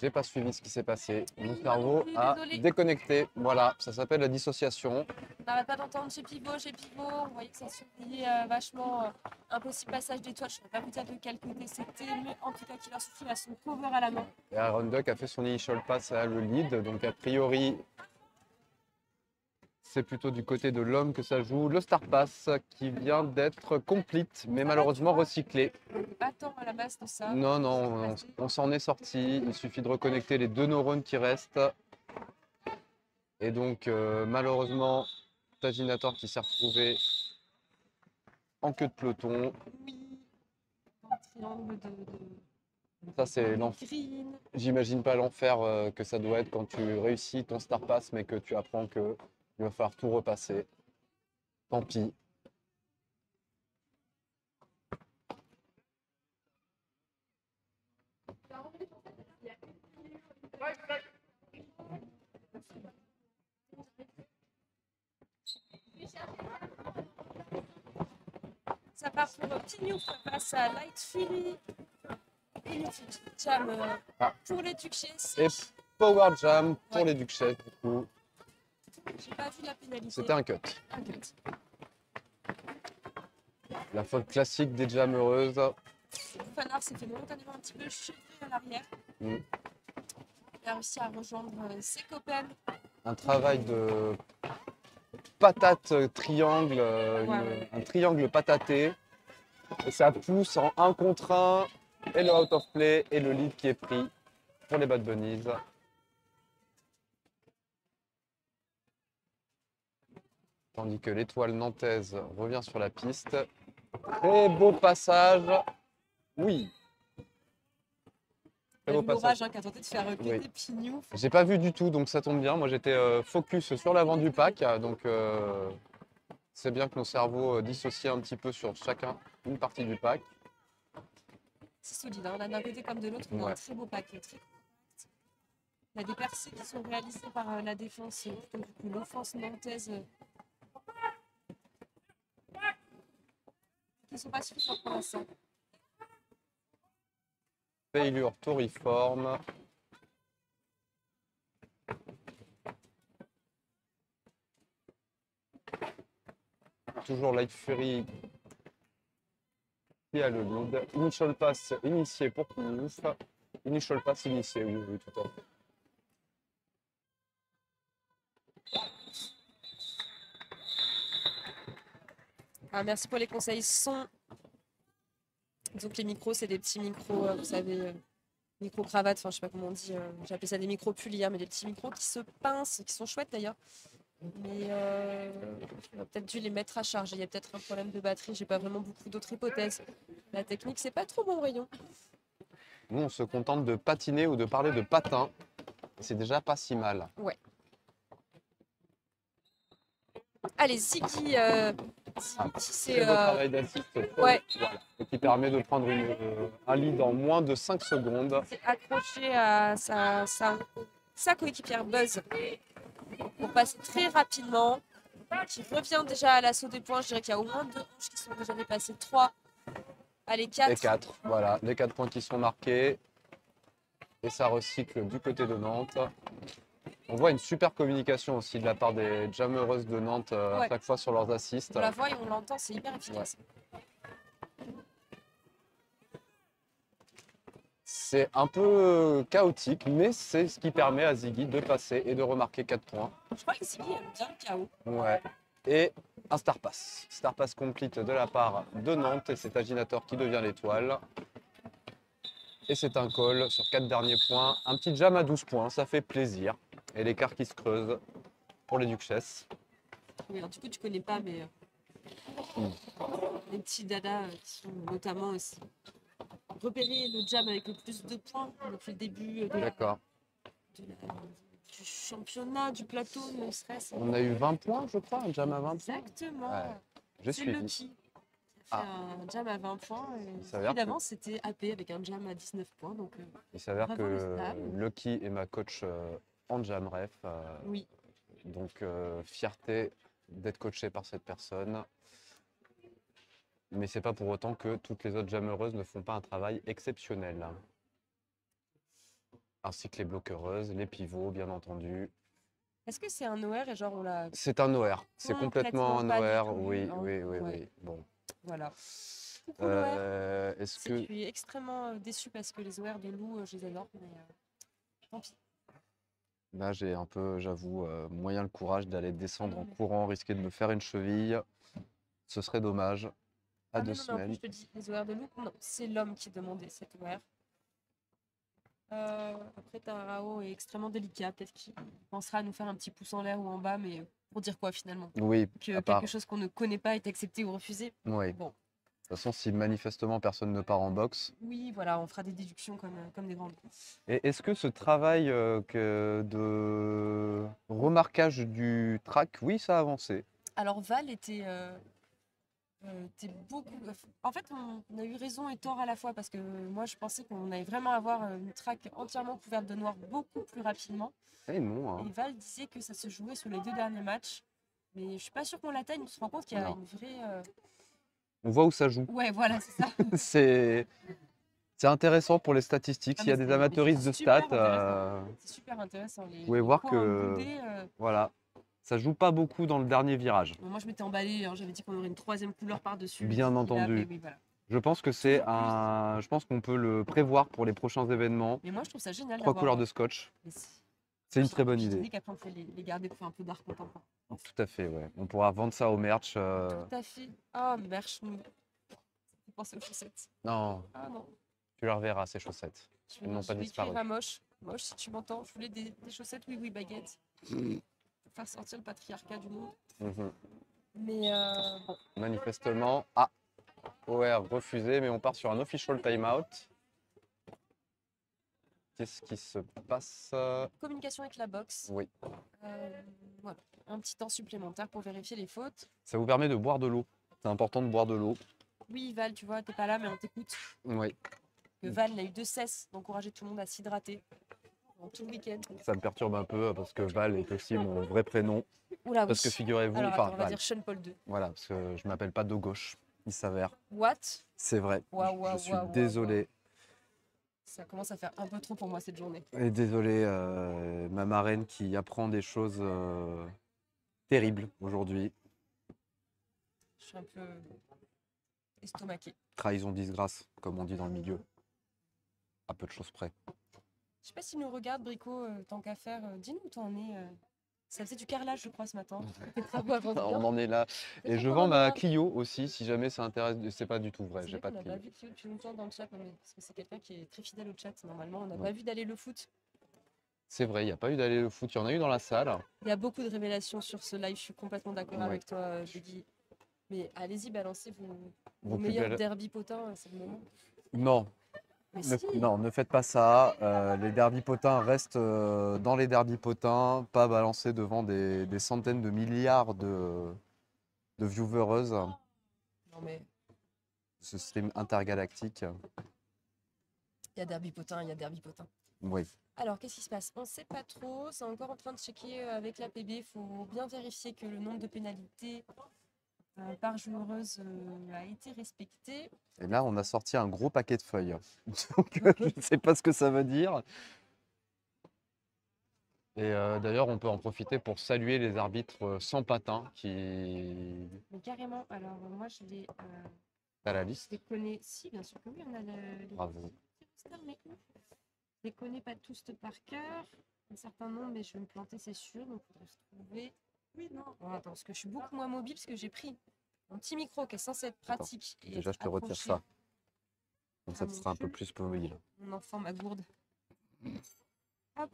J'ai pas suivi ce qui s'est passé. Mon Oui, cerveau a déconnecté. Voilà, ça s'appelle la dissociation. On n'arrête pas d'entendre chez Pivot. On voyait que ça surveillait vachement un possible passage d'étoiles. Je ne saurais pas vous dire de quel côté c'était, mais en tout cas, Killer Sushi a son cover à la main. Et Iron Duck a fait son initial pass à le lead. Donc a priori, c'est plutôt du côté de l'homme que ça joue. Le Star Pass qui vient d'être complete, mais malheureusement recyclé. Pas tant à la base de ça. Non, non, on s'en est sorti. Il suffit de reconnecter les 2 neurones qui restent. Et donc, malheureusement, Taginator qui s'est retrouvé en queue de peloton. Oui, un triangle Ça, c'est l'enfer. J'imagine pas l'enfer que ça doit être quand tu réussis ton Star Pass, mais que tu apprends qu'il va falloir tout repasser. Tant pis. Ça part pour Pignouf face à Light Fury. Magnifique jam pour les Duchesses. Et Power Jam pour Ouais. les Duchesses, du coup. J'ai pas vu la pénalité. C'était un cut. Un cut. La faute classique des jammeuses. Fanard s'est fait momentanément un petit peu chevrer à l'arrière. Mm. Il a réussi à rejoindre ses copains. Un travail de patate triangle, Ouais. un triangle pataté. Et ça pousse en 1 contre 1. Et le out of play et le lead qui est pris pour les Bad Bunnies. Tandis que l'étoile nantaise revient sur la piste. Très beau passage. Oui. Très beau passage. L'orage qui a tenté de faire Oui. péter Pignouf. J'ai pas vu du tout, donc ça tombe bien. Moi, j'étais focus sur l'avant du pack, donc c'est bien que nos cerveaux dissocient un petit peu sur chacun une partie du pack. C'est solide, hein. Là d'un côté comme de l'autre, on a Ouais. un très beau pack, très correct. Il y a des percées qui sont réalisées par la défense, plutôt que l'offense nantaise. Qui ne sont pas suffisantes pour l'instant. Failure toriforme. Toujours Light Fury qui a le lead. Initial pass initié pour Pignouf. Initial pass initié, oui, oui, tout à fait. Ah, merci pour les conseils son. Donc les micros, c'est des petits micros, vous savez, micro-cravates, enfin je sais pas comment on dit, j'ai appelé ça des micro-pulls hier, mais des petits micros qui se pincent, qui sont chouettes d'ailleurs. Mais on a peut-être dû les mettre à charge. Il y a peut-être un problème de batterie, j'ai pas vraiment beaucoup d'autres hypothèses. La technique, c'est pas trop bon rayon. Nous, on se contente de patiner ou de parler de patin. C'est déjà pas si mal. Ouais. Allez, Ziggy, c'est Très beau travail d'assist. ouais. Voilà. Et qui permet de prendre un lead en moins de 5 secondes. accroché à sa coéquipière Buzz pour passer très rapidement. Qui revient déjà à l'assaut des points. Je dirais qu'il y a au moins 2 rouges qui sont déjà dépassés. 3. Allez, 4. Et 4, voilà, les 4 points qui sont marqués. Et ça recycle du côté de Nantes. On voit une super communication aussi de la part des jammeuses de Nantes à Ouais. chaque fois sur leurs assists. On la voit et on l'entend, c'est hyper efficace. C'est un peu chaotique, mais c'est ce qui permet à Ziggy de passer et de remarquer 4 points. Je crois que Ziggy aime bien le chaos. Ouais. Et un Star Pass. Star Pass complete de la part de Nantes et c'est Aginator qui devient l'étoile. Et c'est un call sur 4 derniers points. Un petit jam à 12 points, ça fait plaisir. Et l'écart qui se creuse pour les Duchesses. Oui, alors, du coup, tu connais pas, mais les petits dadas qui sont notamment aussi repérer le jam avec le plus de points depuis le début D'accord. du championnat, du plateau, ne serait-ce. On a eu 20 points, je crois, un jam à 20 points. Exactement. Ouais, j'ai C'est suivi. Lucky qui a fait un jam à 20 points. Il s'avère Et d'avant, c'était AP avec un jam à 19 points. Donc, Il s'avère bravo, que les dames. Lucky est ma coach en jam ref. oui, Donc fierté d'être coaché par cette personne. Mais c'est pas pour autant que toutes les autres jammeuses ne font pas un travail exceptionnel. Ainsi que les bloqueuses, les pivots, bien entendu. est-ce que c'est un OR et genre on l'a. C'est un OR. C'est complètement un Complètement pas OR. du tout, Oui, hein. oui, oui, Ouais. oui. Bon. Voilà. Coucou l'OR. Est-ce Je que suis extrêmement déçue parce que les OR de Lou, je les adore. Mais tant pis. là j'ai un peu, j'avoue, moyen le courage d'aller descendre en courant, risquer de me faire une cheville. Ce serait dommage. À Ah 2 non, non, non, semaines. je te dis, les OR de Lou, non, c'est l'homme qui demandait cet OR. Après, Tarao est extrêmement délicat. Peut-être qu'il pensera à nous faire un petit pouce en l'air ou en bas, mais pour dire quoi finalement? Oui, Que à part. quelque chose qu'on ne connaît pas est accepté ou refusé? Oui. Bon, De toute façon, si manifestement personne ne part en boxe. oui, voilà, on fera des déductions comme des grandes. Et est-ce que ce travail de remarquage du track, oui, ça a avancé. Alors, Val était beaucoup. En fait, on a eu raison et tort à la fois parce que moi, je pensais qu'on allait vraiment avoir une track entièrement couverte de noir beaucoup plus rapidement. Eh non, hein. Et Val disait que ça se jouait sur les 2 derniers matchs. Mais je suis pas sûre qu'on l'atteigne. On se rend compte qu'il y a Non. une vraie. On voit où ça joue. Ouais, voilà, c'est ça. C'est c'est intéressant pour les statistiques. Ah, S'il y mais a des c'est amateuristes de super stats, intéressant. C'est super intéressant. vous Les, pouvez les voir points que boudés. voilà, ça joue pas beaucoup dans le dernier virage. Bon, moi, je m'étais emballée, hein, j'avais dit qu'on aurait une troisième couleur par-dessus. Bien d'ici là, entendu. mais oui, voilà. Je pense que je pense qu'on peut le prévoir pour les prochains événements. Mais moi, je trouve ça génial 3 couleurs d'avoir. de scotch, Mais c'est une très bonne Puis idée. l'idée qu'après, on peut les garder pour faire un peu d'art contemporain. Tout à fait, ouais. On pourra vendre ça au merch. Tout à fait. Ah, merch, nous. Faut penser aux chaussettes. Non, Ah non. tu leur verras ces chaussettes. Elles n'ont pas Je vais disparu. écrire à Moche. Moche, si tu m'entends, je voulais des chaussettes, oui, oui, baguette. Pour faire sortir le patriarcat du monde. Mhm. Mais bon. Manifestement, ah, OR refusé, mais on part sur un official timeout. Qu'est-ce qui se passe? Communication avec la boxe. Oui. Voilà. Un petit temps supplémentaire pour vérifier les fautes. Ça vous permet de boire de l'eau. C'est important de boire de l'eau. Oui, Val, tu vois, t'es pas là, mais on t'écoute. Oui. Que Val n'a eu de cesse d'encourager tout le monde à s'hydrater tout le week-end. Ça me perturbe un peu parce que Val est aussi mon vrai prénom. Oula, Parce que oui. figurez-vous, Alors, enfin, attends, on va Val. dire Sean Paul II. Voilà, parce que je m'appelle pas Do Gauche, il s'avère. What? C'est vrai. Je suis désolé. Ça commence à faire un peu trop pour moi cette journée. Et désolé, ma marraine qui apprend des choses terribles aujourd'hui. Je suis un peu estomaquée. Trahison, disgrâce, comme on dit dans le milieu. À peu de choses près. Je sais pas s'il nous regarde, Brico, tant qu'à faire. Dis-nous où t'en es. Ça faisait du carrelage, je crois, ce matin. Tes travaux avant On en est là. Et je vends ma Clio aussi, si jamais ça intéresse. C'est pas du tout vrai, j'ai pas de Clio. On n'a pas vu Clio depuis longtemps dans le chat, parce que c'est quelqu'un qui est très fidèle au chat. Normalement, on n'a pas vu d'aller le foot. C'est vrai, il n'y a pas eu d'aller le foot, il y en a eu dans la salle. Il y a beaucoup de révélations sur ce live, je suis complètement d'accord avec toi, Guigui. Mais allez-y, balancez vos meilleurs derby potins, c'est le moment. Non. Non, ne faites pas ça. Les derby potins restent dans les derby potins, pas balancés devant des centaines de milliards de viewereuses. Non mais. Ce stream intergalactique. Il y a derby potin, il y a derby potin. Oui. Alors, qu'est-ce qui se passe? On ne sait pas trop, c'est encore en train de checker avec la PB. Il faut bien vérifier que le nombre de pénalités par joueuse a été respecté. Et là, on a sorti un gros paquet de feuilles. Donc, je ne sais pas ce que ça veut dire. Et d'ailleurs, on peut en profiter pour saluer les arbitres sans patin qui... Mais carrément, alors moi je les... T'as la liste? Je les connais, si bien sûr que oui, on a les... Bravo. Mais je les connais pas tous par cœur, un certain nombre, mais je vais me planter, c'est sûr, donc il faudrait se trouver... Oui, non. Bon, attends, parce que je suis beaucoup moins mobile, parce que j'ai pris mon petit micro qui est censé être pratique. Attends, déjà, je te retire ça. Comme ça, tu seras un peu plus mobile. Mon enfant, ma gourde. Hop.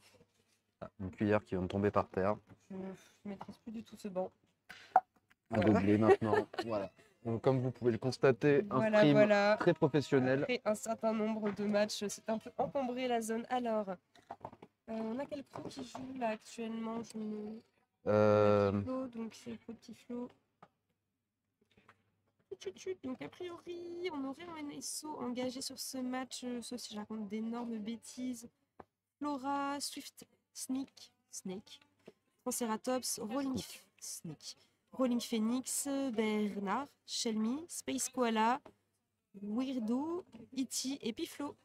Ah, une cuillère qui vient de tomber par terre. Je ne maîtrise plus du tout ce banc. Un gobelet maintenant. Voilà. Donc, comme vous pouvez le constater, un stream très professionnel. Après un certain nombre de matchs, c'est un peu encombré la zone. Alors, on a quel pro qui joue là actuellement? Flo, donc c'est le petit Flo. Donc a priori, on aurait un NSO engagé sur ce match, sauf si je raconte d'énormes bêtises. Flora, Swift, Snake, Triceratops, Rolling Phoenix, Bernard, Shelmy, Space Koala, Weirdo, E.T. et Piflo.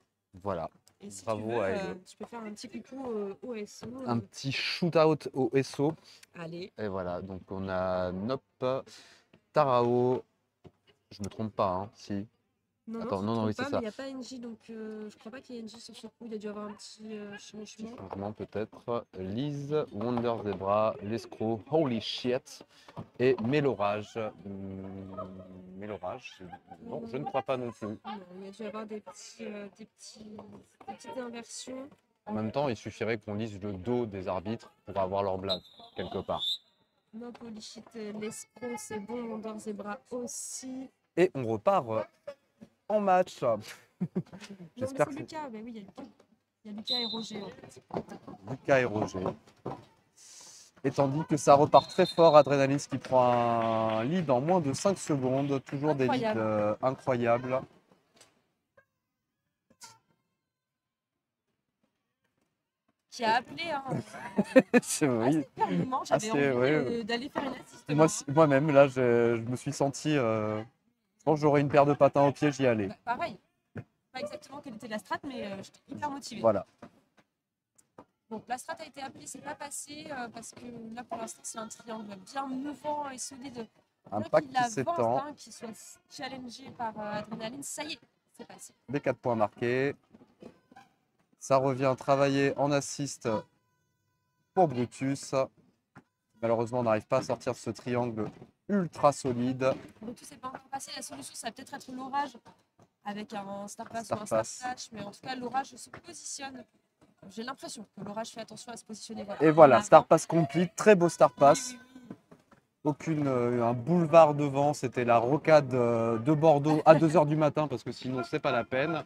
Voilà. Et si bravo tu veux, à elle. Tu peux faire un petit coucou au SO. Un petit shoot-out au SO. Allez. Et voilà, donc on a Nop, Tarao. Je me trompe pas, hein, si. Non, attends, non, oui, c'est ça. Il n'y a pas NJ, donc je crois pas qu'il y ait NJ sur ce coup. Il a dû avoir un petit changement. Changement peut-être. Lise, Wonder Zebra, l'escroc, Holy Shit et Mélorage. Mélorage, non, je ne crois pas non plus. Non, il y a dû avoir des petites inversions. En même temps, il suffirait qu'on lise le dos des arbitres pour avoir leur blase, quelque part. Non, Holy Shit, l'escroc, c'est bon. Wonder Zebra aussi. Et on repart en match. J'espère que c'est Lucas. Ben oui, il y a Lucas. Il y a Lucas et Roger en fait. Lucas et Roger. Et tandis que ça repart très fort, Adrenaline qui prend un lead en moins de 5 secondes. Toujours incroyable. Des leads incroyables. Qui a appelé. Hein. C'est vrai. J'avais envie d'aller faire une assiste. Moi-même, là, je me suis senti Quand j'aurai une paire de patins au pied, j'y allais. Bah, pareil. Pas exactement quelle était la strat, mais j'étais hyper motivée. Voilà. Donc la strat a été appelée, c'est pas passé parce que là pour l'instant c'est un triangle bien mouvant et solide. Un Bien pack qu'il qui avance, s'étend. hein, qu'il soit challengé par Adrénaline, ça y est, c'est passé. Des 4 points marqués. Ça revient travailler en assist pour Brutus. Malheureusement, on n'arrive pas à sortir de ce triangle ultra solide. Brutus n'est pas encore passé. La solution, ça va peut-être être l'orage avec un Star Pass ou un Star Star Pass. Flash. Mais en tout cas, l'orage se positionne. J'ai l'impression que l'orage fait attention à se positionner. Voilà, Et voilà, en Star avant. Pass complete. Très beau Star Pass. Oui, oui, oui. Aucune, un boulevard devant. C'était la rocade de Bordeaux à 2 h du matin parce que sinon, c'est pas la peine.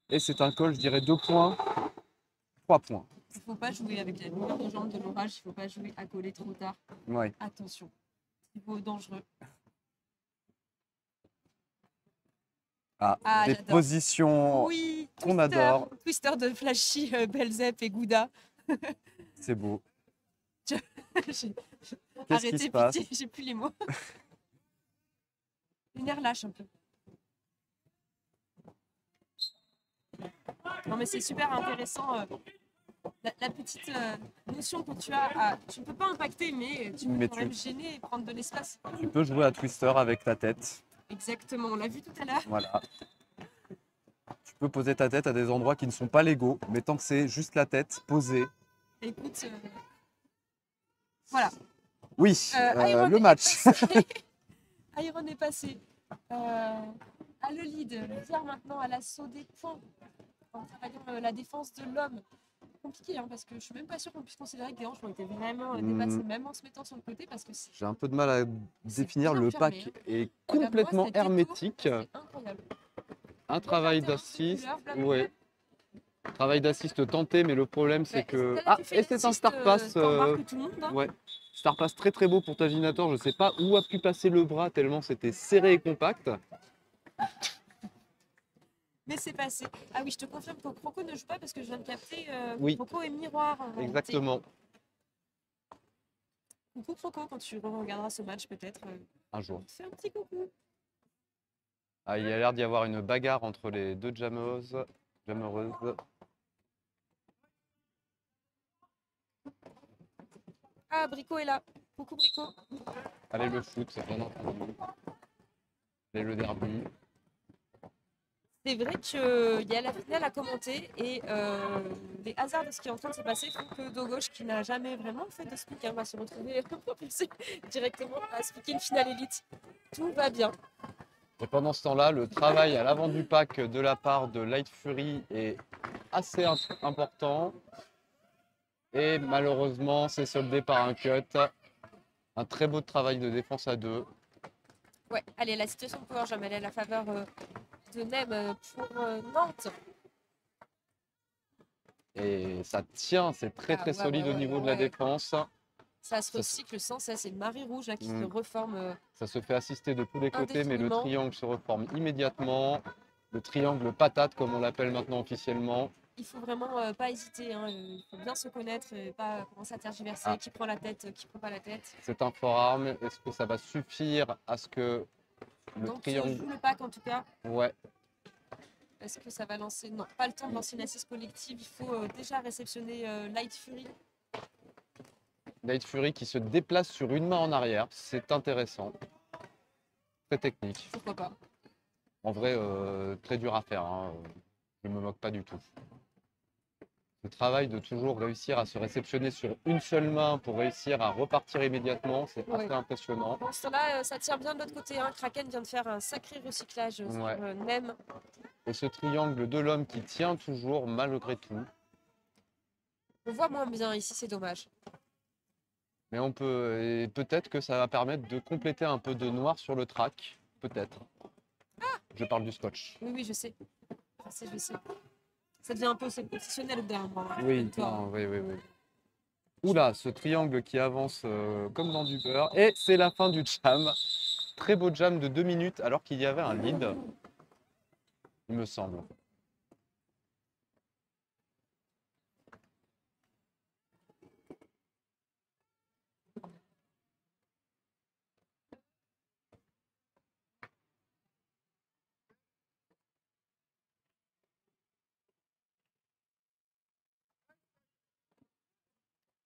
Et c'est un col, je dirais 2 points, 3 points. Il ne faut pas jouer avec la longueur de jambe de l'orage. Il ne faut pas jouer à coller trop tard. Ouais. Attention, niveau dangereux. Ah, des j'adore. positions Oui, qu'on adore. Twister de Flashy, Belzep et Gouda. C'est beau. J'ai- Qu'est-ce qui se passe? pitié, j'ai plus les mots. Les nerfs lâchent un peu. Non mais c'est super intéressant. La petite notion que tu as, tu ne peux pas impacter, mais tu peux Mais quand même gêner et prendre de l'espace. Tu peux jouer à Twister avec ta tête. Exactement, on l'a vu tout à l'heure. Voilà. Tu peux poser ta tête à des endroits qui ne sont pas légaux, mais tant que c'est juste la tête posée. Écoute, voilà. Oui, Iron le est match. passé. Iron est passé. À le lead, Pierre maintenant à l'assaut des points. En travaillant la défense de l'homme. Compliqué, hein, parce que je suis même pas sûre qu'on puisse considérer que les hanches ont été vraiment dépassées, même en se mettant sur le côté, parce que J'ai un peu de mal à définir. bien Le fermé, pack hein. est Regarde-moi, complètement cet étau, hermétique. c'est incroyable. Un travail Regarde, d'assist. couleur, bla, Ouais. Travail d'assist tenté, mais le problème c'est que. Ah, et c'est un Star Pass. T'embarques tout le monde, hein. Ouais. Star Pass très très beau pour Taginator. Je sais pas où a pu passer le bras tellement c'était serré et compact. Mais c'est passé. Ah oui, je te confirme que Croco ne joue pas parce que je viens de capter. Oui. Croco est miroir. En réalité. Exactement. Coucou Croco, quand tu regarderas ce match peut-être. Un jour. Fais un petit coucou. Ah, il y a l'air d'y avoir une bagarre entre les deux jammeuses. Ah, Brico est là. Coucou Brico. Allez, le foot, c'est bien entendu. Allez, le derby. C'est vrai qu'il y a la finale à commenter et les hasards de ce qui est en train de se passer font que Dogosh, qui n'a jamais vraiment fait de speak, va se retrouver propulsé directement à speaker une finale élite. Tout va bien. Et pendant ce temps-là, le travail à l'avant du pack de la part de Light Fury est assez important. Et malheureusement, c'est soldé par un cut. Un très beau travail de défense à deux. Ouais, allez, la situation de Power Jam, elle est à la faveur de Nem pour Nantes. Et ça tient, c'est très très solide au niveau de la défense. Ça se recycle sans cesse. C'est une marée rouge là, qui se reforme. Ça se fait assister de tous les côtés, mais le indéfiniment. triangle se reforme immédiatement. Le triangle patate, comme on l'appelle maintenant officiellement. Il faut vraiment pas hésiter, hein. Il faut bien se connaître et pas commencer à tergiverser. Qui prend la tête, qui prend pas la tête. C'est un forearm. Est-ce que ça va suffire à ce que le Donc, triangle... joue le pack en tout cas. Ouais. Est-ce que ça va lancer? Non, pas le temps de lancer une assise collective. Il faut déjà réceptionner Light Fury. Light Fury qui se déplace sur une main en arrière. C'est intéressant. Très technique. Pourquoi pas? En vrai, très dur à faire. Hein. Je ne me moque pas du tout. Le travail de toujours réussir à se réceptionner sur une seule main pour réussir à repartir immédiatement, c'est assez impressionnant. Pour ce temps-là, ça tire bien de l'autre côté. Hein. Kraken vient de faire un sacré recyclage sur Nem. Et ce triangle de l'homme qui tient toujours malgré tout. On voit moins bien ici, c'est dommage. Mais on peut, et peut-être que ça va permettre de compléter un peu de noir sur le track, peut-être. Je parle du scotch. Oui, oui, je sais. Je sais. Ça devient un peu positionnel au dernier moment. Oui, oui. Oula, ce triangle qui avance comme dans du beurre. Et c'est la fin du jam. Très beau jam de 2 minutes alors qu'il y avait un lead, il me semble.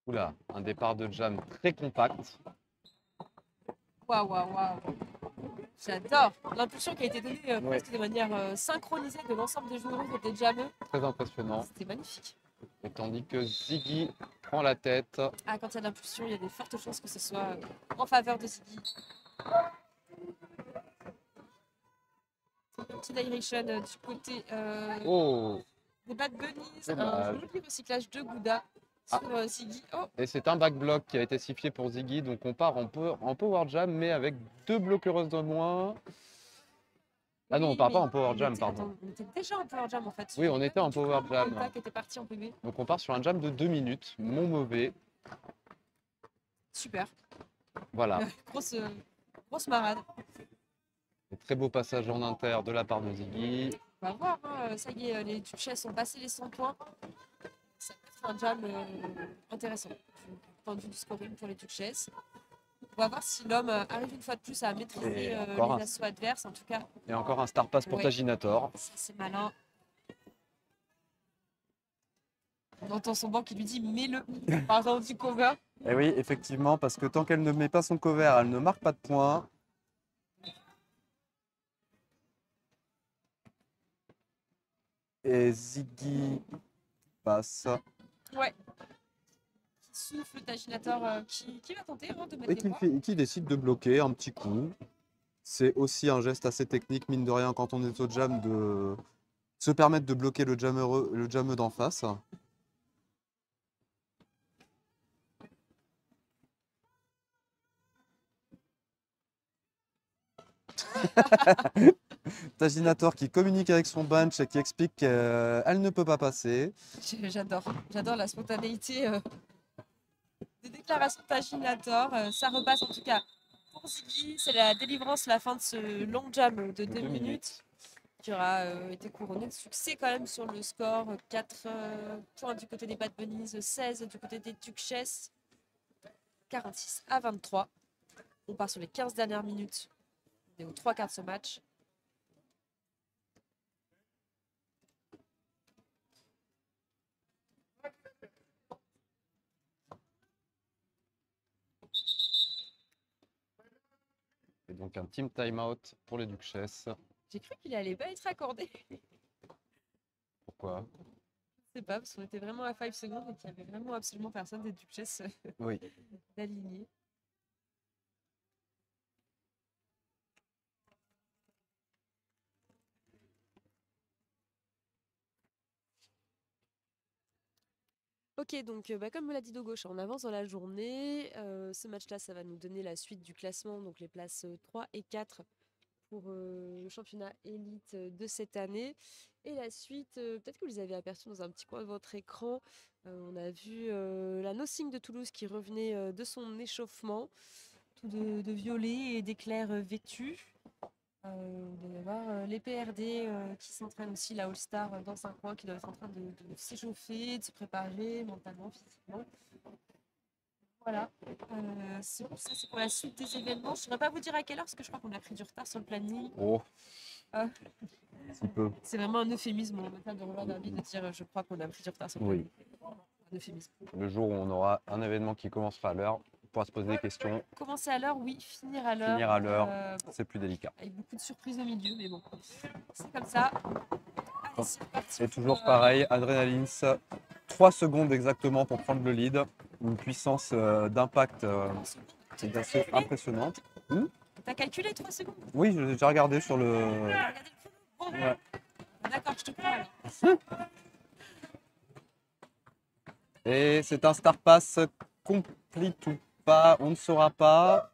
Oula, un départ de jam très compact. Waouh, waouh, waouh. J'adore l'impulsion qui a été donnée Ouais. presque de manière synchronisée de l'ensemble des joueurs et des jammeux. Très impressionnant. C'était magnifique. Et tandis que Ziggy prend la tête. Ah, quand il y a de l'impulsion, il y a des fortes chances que ce soit en faveur de Ziggy. Petit direction du côté Oh, des Bad Bunnies. dommage. Un joli recyclage de Gouda sur Ziggy. Oh, Et c'est un back block qui a été sifflé pour Ziggy. Donc on part en power jam, mais avec 2 bloqueuses de moins. Ah non, on oui, part pas mais en power on jam, était- pardon. attends, on était déjà en power jam en fait. Oui, on était en Du coup, power jam. Contact était parti en PB. Donc on part sur un jam de 2 minutes. Mon mauvais. Super. Voilà. Grosse marade. Et très beau passage en inter de la part de Ziggy. On va voir, hein, ça y est, les Duchesses ont passé les 100 points. Ça peut être un jam intéressant du point de vue du scoring pour les Duchesses. On va voir si l'homme arrive une fois de plus à maîtriser Et les encore un- assauts adverses. En tout cas, Et encore un star pass pour Ouais. Taginator. ça c'est malin. On entend son banc qui lui dit mets-le par exemple du cover. Et oui, effectivement, parce que tant qu'elle ne met pas son cover, elle ne marque pas de points. Et Ziggy passe. Ouais. Qui souffle, Taginator qui va tenter hein, de mettre Et des points. qui décide de bloquer un petit coup. C'est aussi un geste assez technique, mine de rien, quand on est au jam, de se permettre de bloquer le jammeux d'en face. Taginator qui communique avec son bench et qui explique qu'elle ne peut pas passer. J'adore la spontanéité des déclarations de Taginator. Ça repasse en tout cas pour Ziggy. C'est la délivrance, la fin de ce long jam de 2 minutes qui aura été couronné de succès quand même sur le score. 4 points du côté des Bad Bunnies, 16 du côté des Duchesses, 46-23. On part sur les 15 dernières minutes. On est aux 3 quarts de ce match. Et donc un team timeout pour les Duchesses. J'ai cru qu'il allait pas être accordé. Pourquoi? Je sais pas, parce qu'on était vraiment à 5 secondes et qu'il y avait vraiment absolument personne des Duchesses Oui. d'aligner. Ok, donc comme me l'a dit Dogoche, on avance dans la journée. Ce match-là, ça va nous donner la suite du classement, donc les places 3 et 4 pour le championnat élite de cette année. Et la suite, peut-être que vous les avez aperçus dans un petit coin de votre écran. On a vu la Nothing de Toulouse qui revenait de son échauffement, tout de violet et d'éclairs vêtus. Il doit y avoir les PRD qui s'entraînent aussi, la All-Star dans un coin, qui doivent être en train de s'échauffer, de se préparer mentalement, physiquement. Voilà, c'est pour ça, c'est pour la suite des événements. Je ne saurais pas vous dire à quelle heure, parce que je crois qu'on a pris du retard sur le planning. Oh. Ah. Un petit peu. C'est vraiment un euphémisme en matière de roller derby de dire je crois qu'on a pris du retard sur le Oui. planning. Un euphémisme. Le jour où on aura un événement qui commencera à l'heure, on pourra se poser des questions. Commencer à l'heure, oui. Finir à l'heure. Finir à l'heure, bon, c'est plus délicat. avec beaucoup de surprises au milieu, mais bon, c'est comme ça. Allez, c'est reparti. Et toujours pareil, Adrenaline, 3 secondes exactement pour prendre le lead. Une puissance d'impact qui est assez impressionnante. T'as calculé 3 secondes? Oui, j'ai regardé sur le... T'as regardé le chrono? Ouais. D'accord, je te crois alors. Et c'est un Star Pass complete ou pas, on ne saura pas.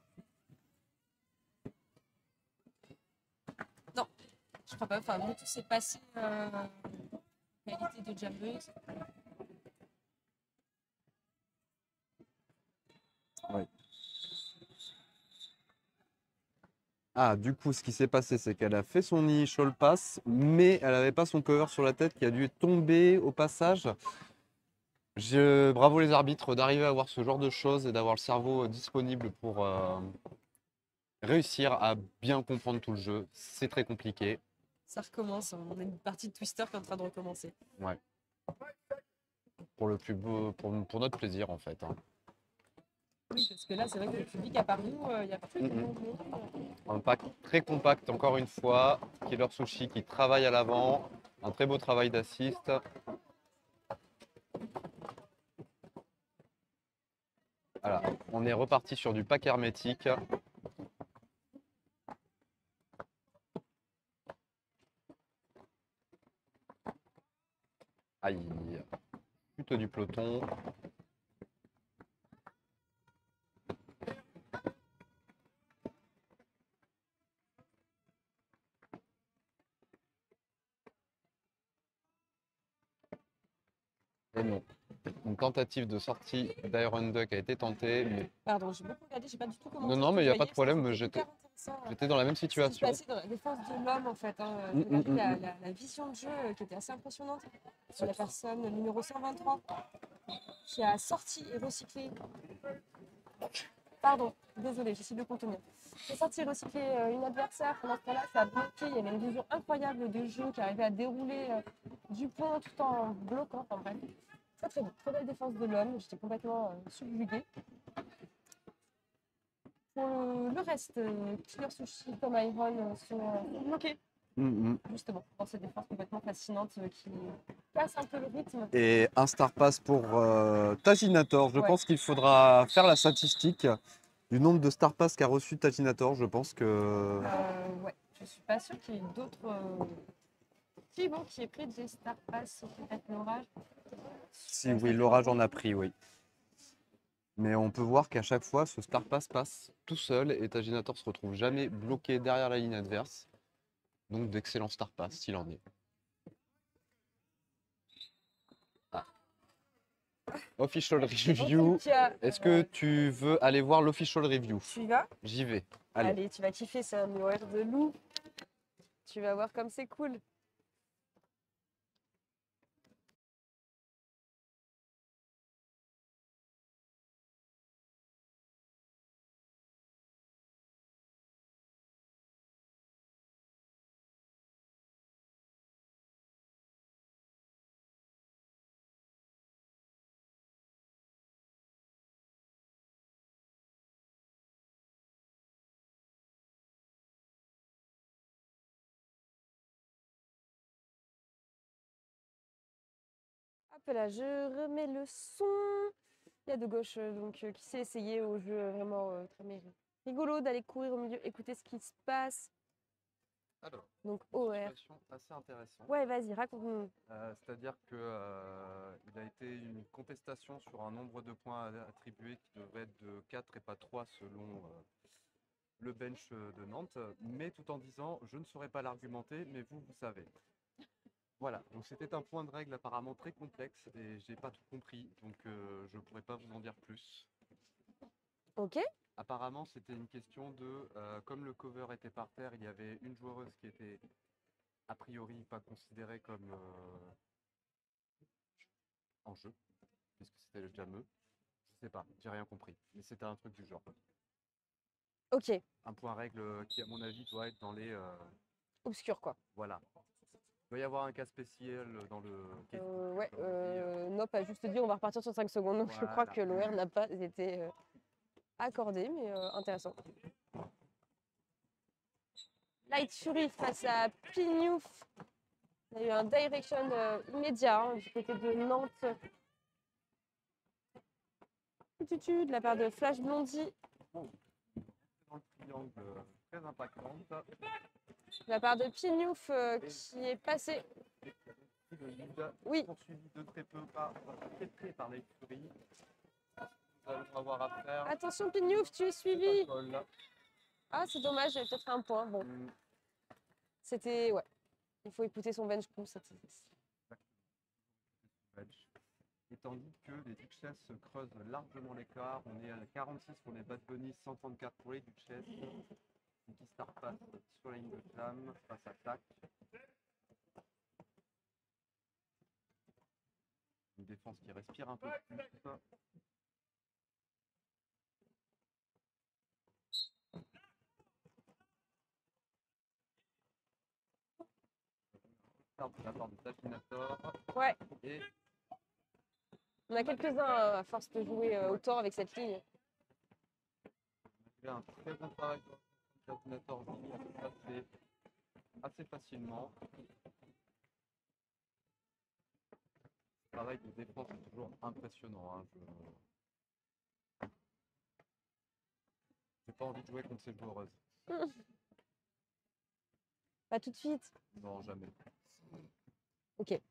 Je crois pas, enfin, bon, tout s'est passé qualité de jammeuse. Oui. Ah, du coup, ce qui s'est passé, c'est qu'elle a fait son initial pass, mais elle n'avait pas son cover sur la tête qui a dû tomber au passage. Bravo les arbitres d'arriver à avoir ce genre de choses et d'avoir le cerveau disponible pour réussir à bien comprendre tout le jeu. C'est très compliqué. Ça recommence, on a une partie de Twister qui est en train de recommencer. Pour pour le plus beau, pour notre plaisir en fait, hein. Oui, parce que là, c'est vrai que le public à Paris, il n'y a pas plus de monde. Un pack très compact, encore une fois. Killer Sushi qui travaille à l'avant. Un très beau travail d'assist. Voilà, on est reparti sur du pack hermétique. Aïe, plutôt du peloton. Et non. Une tentative de sortie d'Iron Duck a été tentée, mais Pardon, j'ai beaucoup regardé, j'ai pas du tout commenté. non, non, ce que mais il je n'y a pas voyais, de parce que problème. c'était hyper intéressant. J'étais dans la même Ce qui se situation. passait dans la défense de l'homme, en fait. J'ai regardé la vision de jeu qui était assez impressionnante sur la personne numéro 123 qui a sorti et recyclé. Pardon, désolée, j'essaie de le contenir. Qui a sorti et recyclé une adversaire. Pendant ce temps-là, ça a bloqué. Il y avait une vision incroyable de jeu qui arrivait à dérouler du pont tout en bloquant. Enfin bref, très très beau. Très belle défense de l'homme. J'étais complètement subjuguée. Pour le reste, Killer Sushi comme Iron sont bloqués, justement, dans cette défense complètement fascinante qui casse un peu le rythme. Et un Star Pass pour Taginator. Je pense qu'il faudra faire la statistique du nombre de Star Pass qu'a reçu Taginator. Je pense que. Ouais, je suis pas sûre qu'il y ait d'autres. Qui bon, qui ait pris des Star Pass, peut-être l'orage. Si, oui, l'orage en a pris, oui. Mais on peut voir qu'à chaque fois, ce Star Pass passe tout seul et Taginator se retrouve jamais bloqué derrière la ligne adverse. Donc d'excellents Star Pass, s'il en est. Ah. Official Review. Est-ce que tu veux aller voir l'Official Review? Tu y vas? J'y vais. Allez, tu vas kiffer, c'est un horaire de loup. Tu vas voir comme c'est cool. Hop là, je remets le son. Il y a de gauche donc, qui s'est essayé au jeu vraiment très rigolo d'aller courir au milieu, écouter ce qui se passe. Alors, donc OR. situation assez intéressante. Ouais, vas-y, raconte-nous. C'est-à-dire que il a été une contestation sur un nombre de points attribués qui devrait être de 4 et pas 3 selon le bench de Nantes, mais tout en disant je ne saurais pas l'argumenter, mais vous savez. Voilà, donc c'était un point de règle apparemment très complexe et j'ai pas tout compris, donc je pourrais pas vous en dire plus. Ok. Apparemment, c'était une question de comme le cover était par terre, il y avait une joueuse qui était a priori pas considérée comme en jeu, puisque c'était le jameux. Je sais pas, j'ai rien compris, mais c'était un truc du genre. Ok. Un point règle qui, à mon avis, doit être dans les. Obscur, quoi. Voilà. Il doit y avoir un cas spécial dans le. Ouais, Nope a juste dit on va repartir sur 5 secondes. Donc je crois que l'OR n'a pas été accordé, mais intéressant. Light Fury face à Pignouf. Il y a eu un direction immédiat du côté de Nantes. De la part de Flash Blondie. Dans le triangle très impactante. De la part de Pignouf qui est passé. Oui. Poursuivi de très peu par Light Fury. Nous allons avoir à faire. Attention Pignouf, tu es suivi. Ah, c'est dommage, j'avais peut-être un point. Bon. C'était. Ouais. Il faut écouter son bench coup. Et tandis que les Duchesses creusent largement l'écart, on est à 46 pour les Bad Bunny, 134 pour les Duchesses. Qui Star passe sur la ligne de flamme face à Tac. Une défense qui respire un peu plus. De la part de Taginator. Ouais. Et On a quelques-uns à force de jouer autant avec cette ligne. Il a un très bon travail de coordinateur assez facilement. Le travail de défense est toujours impressionnant. Hein. J'ai pas envie de jouer contre ces joueuses. Pas tout de suite. Non, jamais. Ok.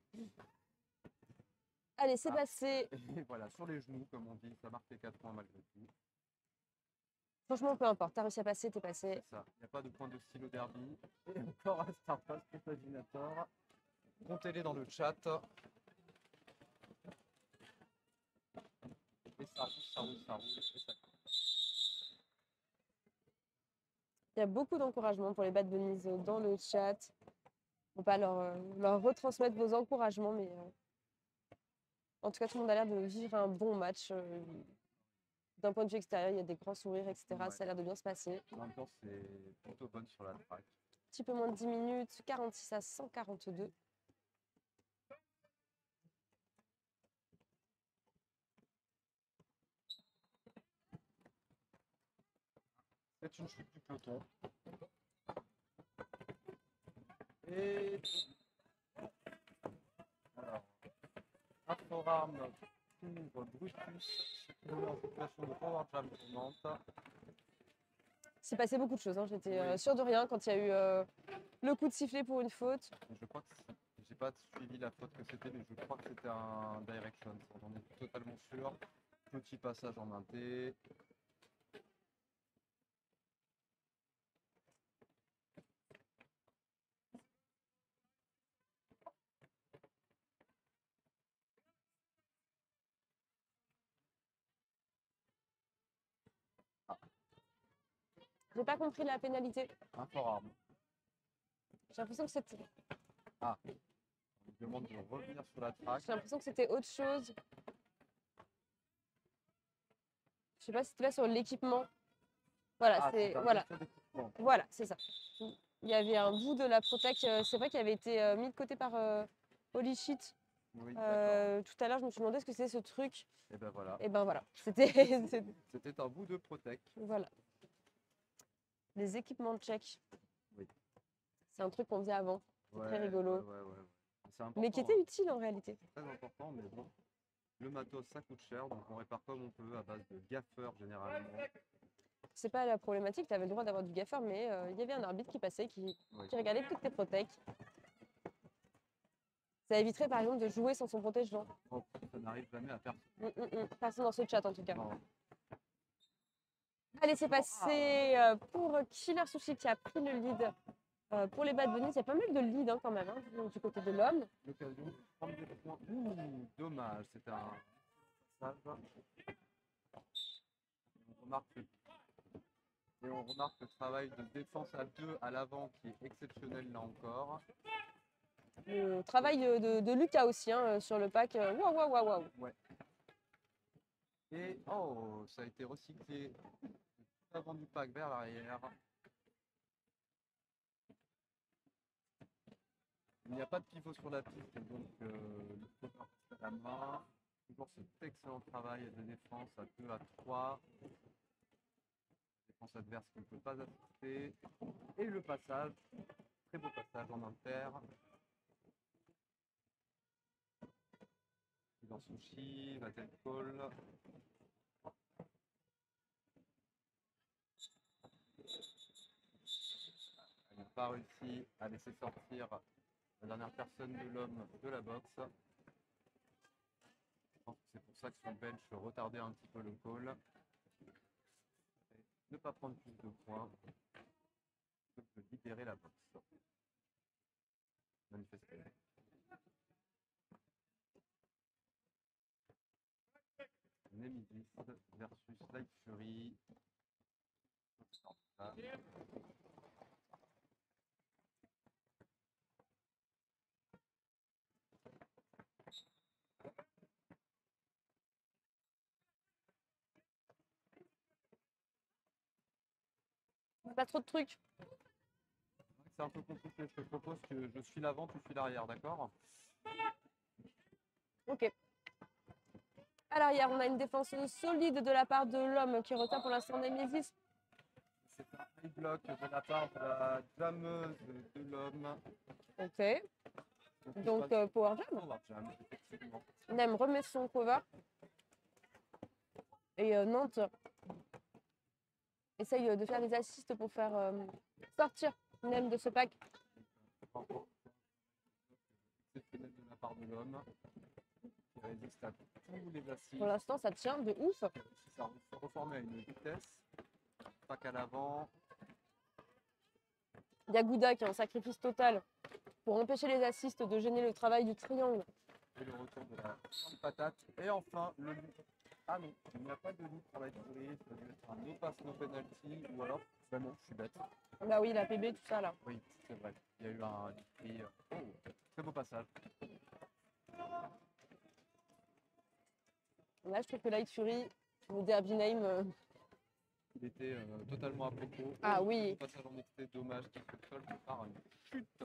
Allez, c'est passé. Et voilà, sur les genoux, comme on dit, ça marque les 4 points malgré tout. Franchement, peu importe. T'as réussi à passer, t'es passé. C'est ça. Il n'y a pas de point de style au derby. Et encore un Starpass pour Paginator. Comptez-les dans le chat. Et ça roule, ça roule, ça roule. Et ça compte. Il y a beaucoup d'encouragement pour les Bad Bunnies dans le chat. On ne va pas leur retransmettre vos encouragements, mais en tout cas, tout le monde a l'air de vivre un bon match. D'un point de vue extérieur, il y a des grands sourires, etc. Ouais. Ça a l'air de bien se passer. L'ambiance est plutôt bonne sur la track. Un petit peu moins de 10 minutes, 46 à 142. C'est une chute du peloton. Et alors, un forearm pour Brutus, en situation de power jam tournante. C'est passé beaucoup de choses. Hein. J'étais sûre de rien quand il y a eu le coup de sifflet pour une faute. Je crois que j'ai pas suivi la faute que c'était, mais je crois que c'était un direction. J'en ai totalement sûr. Petit passage en main T. J'ai pas compris la pénalité. Un forearm. J'ai l'impression que c'était. Ah, on lui demande de revenir sur la track. J'ai l'impression que c'était autre chose. Je sais pas si c'était pas sur l'équipement. Voilà, c'est voilà. Voilà, c'est ça. Il y avait un bout de la Protec, c'est vrai, qui avait été mis de côté par Holy Shit. Oui, tout à l'heure, je me suis demandé ce que c'était ce truc. Et ben voilà. Et ben voilà, c'était C'était un bout de Protec. voilà. Les équipements check. Oui. C'est un truc qu'on faisait avant. C'est très rigolo. C'est important, mais qui était utile en réalité. Très important, mais bon. Le matos, ça coûte cher, donc on répare comme on peut à base de gaffeurs généralement. C'est pas la problématique, tu avais le droit d'avoir du gaffeur, mais il y avait un arbitre qui passait, qui regardait toutes tes protèques. Ça éviterait par exemple de jouer sans son protège-vent. Oh, ça n'arrive jamais à personne. Personne dans ce chat en tout cas. Non. Allez, c'est passé pour Killer Sushi qui a pris le lead. Pour les Bad Bunnies, il y a pas mal de lead quand même, hein, du côté de l'homme. L'occasion de prendre des points. Dommage, c'était un passage. On remarque le travail de défense à deux à l'avant qui est exceptionnel là encore. Le travail de Lucas aussi hein, sur le pack. Waouh. Ouais. Et oh, ça a été recyclé avant du pack vers l'arrière. Il n'y a pas de pivot sur la piste, donc le flotteur à la main. Toujours cet excellent travail de défense à 2 à 3. Défense adverse qui ne peut pas assister. Et le passage, très beau passage en inter. Dans Sushi, Vatel Call. Elle n'a pas réussi à laisser sortir la dernière personne de l'homme de la boxe. C'est pour ça que son bench retardait un petit peu le call. Et ne pas prendre plus de points, plutôt que de libérer la boxe. Manifester. Nemesis versus Light Fury. Pas trop de trucs. C'est un peu compliqué, je te propose que je suis l'avant, tu suis l'arrière, d'accord? Ok. À l'arrière, on a une défense solide de la part de l'homme qui retient pour l'instant Nemesis. C'est un high block de la part de la dameuse de l'homme. Ok. Donc, Power Jam. Power Jam, effectivement. Nem remet son cover. Et Nantes essaye de faire des assists pour faire sortir Nem de ce pack. Exceptionnel de la part de l'homme. Qui résiste à tous les assists. Pour l'instant, ça tient de ouf. Ça se reformer à une vitesse. Pack à l'avant. Il y a Gouda qui est en sacrifice total pour empêcher les assists de gêner le travail du triangle. Et le retour de la patate. Et enfin, le loup. Ah non, il n'y a pas de loup pour la souris. Ça doit être un no pass, no penalty. Ou alors, vraiment, je suis bête. Bah oui, la PB, tout ça là. Oui, c'est vrai. Il y a eu un esprit. Oh, très beau passage. Là, je trouve que Light Fury, le Derby Name. Il était totalement à propos. Ah Oh, oui. le passage en excès, dommage, qui se solde par une chute.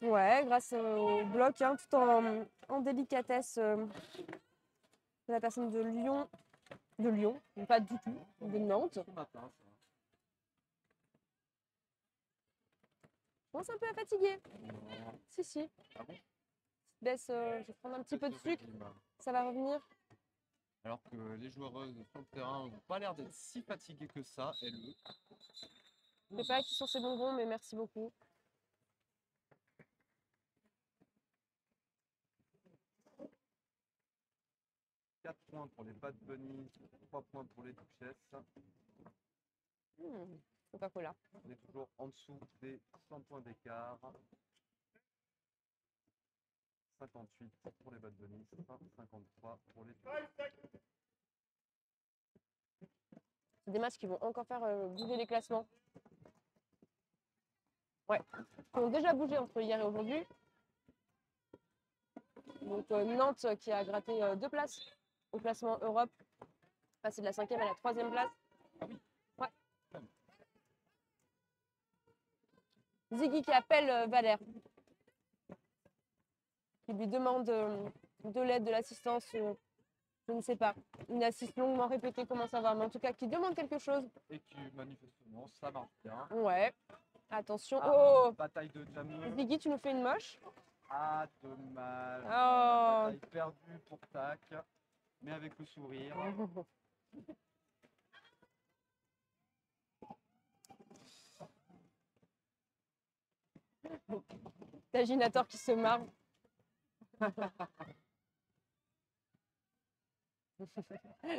Ouais, grâce au bloc, hein, tout en délicatesse de la personne de Lyon. De Lyon, pas du tout, de Nantes. Ce matin, ça. Je pense un peu à fatiguer. Non. Si, si. Ah bon? Baisse, je vais prendre un petit peu de sucre, ça va revenir. Alors que les joueuses sur le terrain n'ont pas l'air d'être si fatiguées que ça, elles. Je sais pas qui sont ces bonbons, mais merci beaucoup. « 4 points pour les Bad Bunny, 3 points pour les Duchesses. Coca-Cola. On est toujours en dessous des 100 points d'écart. 58 pour les Bad Bunny, 53 pour les Duchesses. C'est des matchs qui vont encore faire bouger les classements. Ouais, qui ont déjà bougé entre hier et aujourd'hui. Donc Nantes qui a gratté 2 places au classement Europe, passé de la 5e à la 3e place. Ah oui. Ouais. Ziggy qui appelle Valère, qui lui demande de l'aide, de l'assistance, je ne sais pas. Une assiste longuement répétée, comment ça va, mais en tout cas qui demande quelque chose. Et qui manifestement ça marche bien. Ouais, attention. Ah, Oh, bataille de Jameux. Ziggy, tu nous fais une moche. Ah, dommage. Oh. Bataille perdue pour Tac, mais avec le sourire. Taginator qui se marre.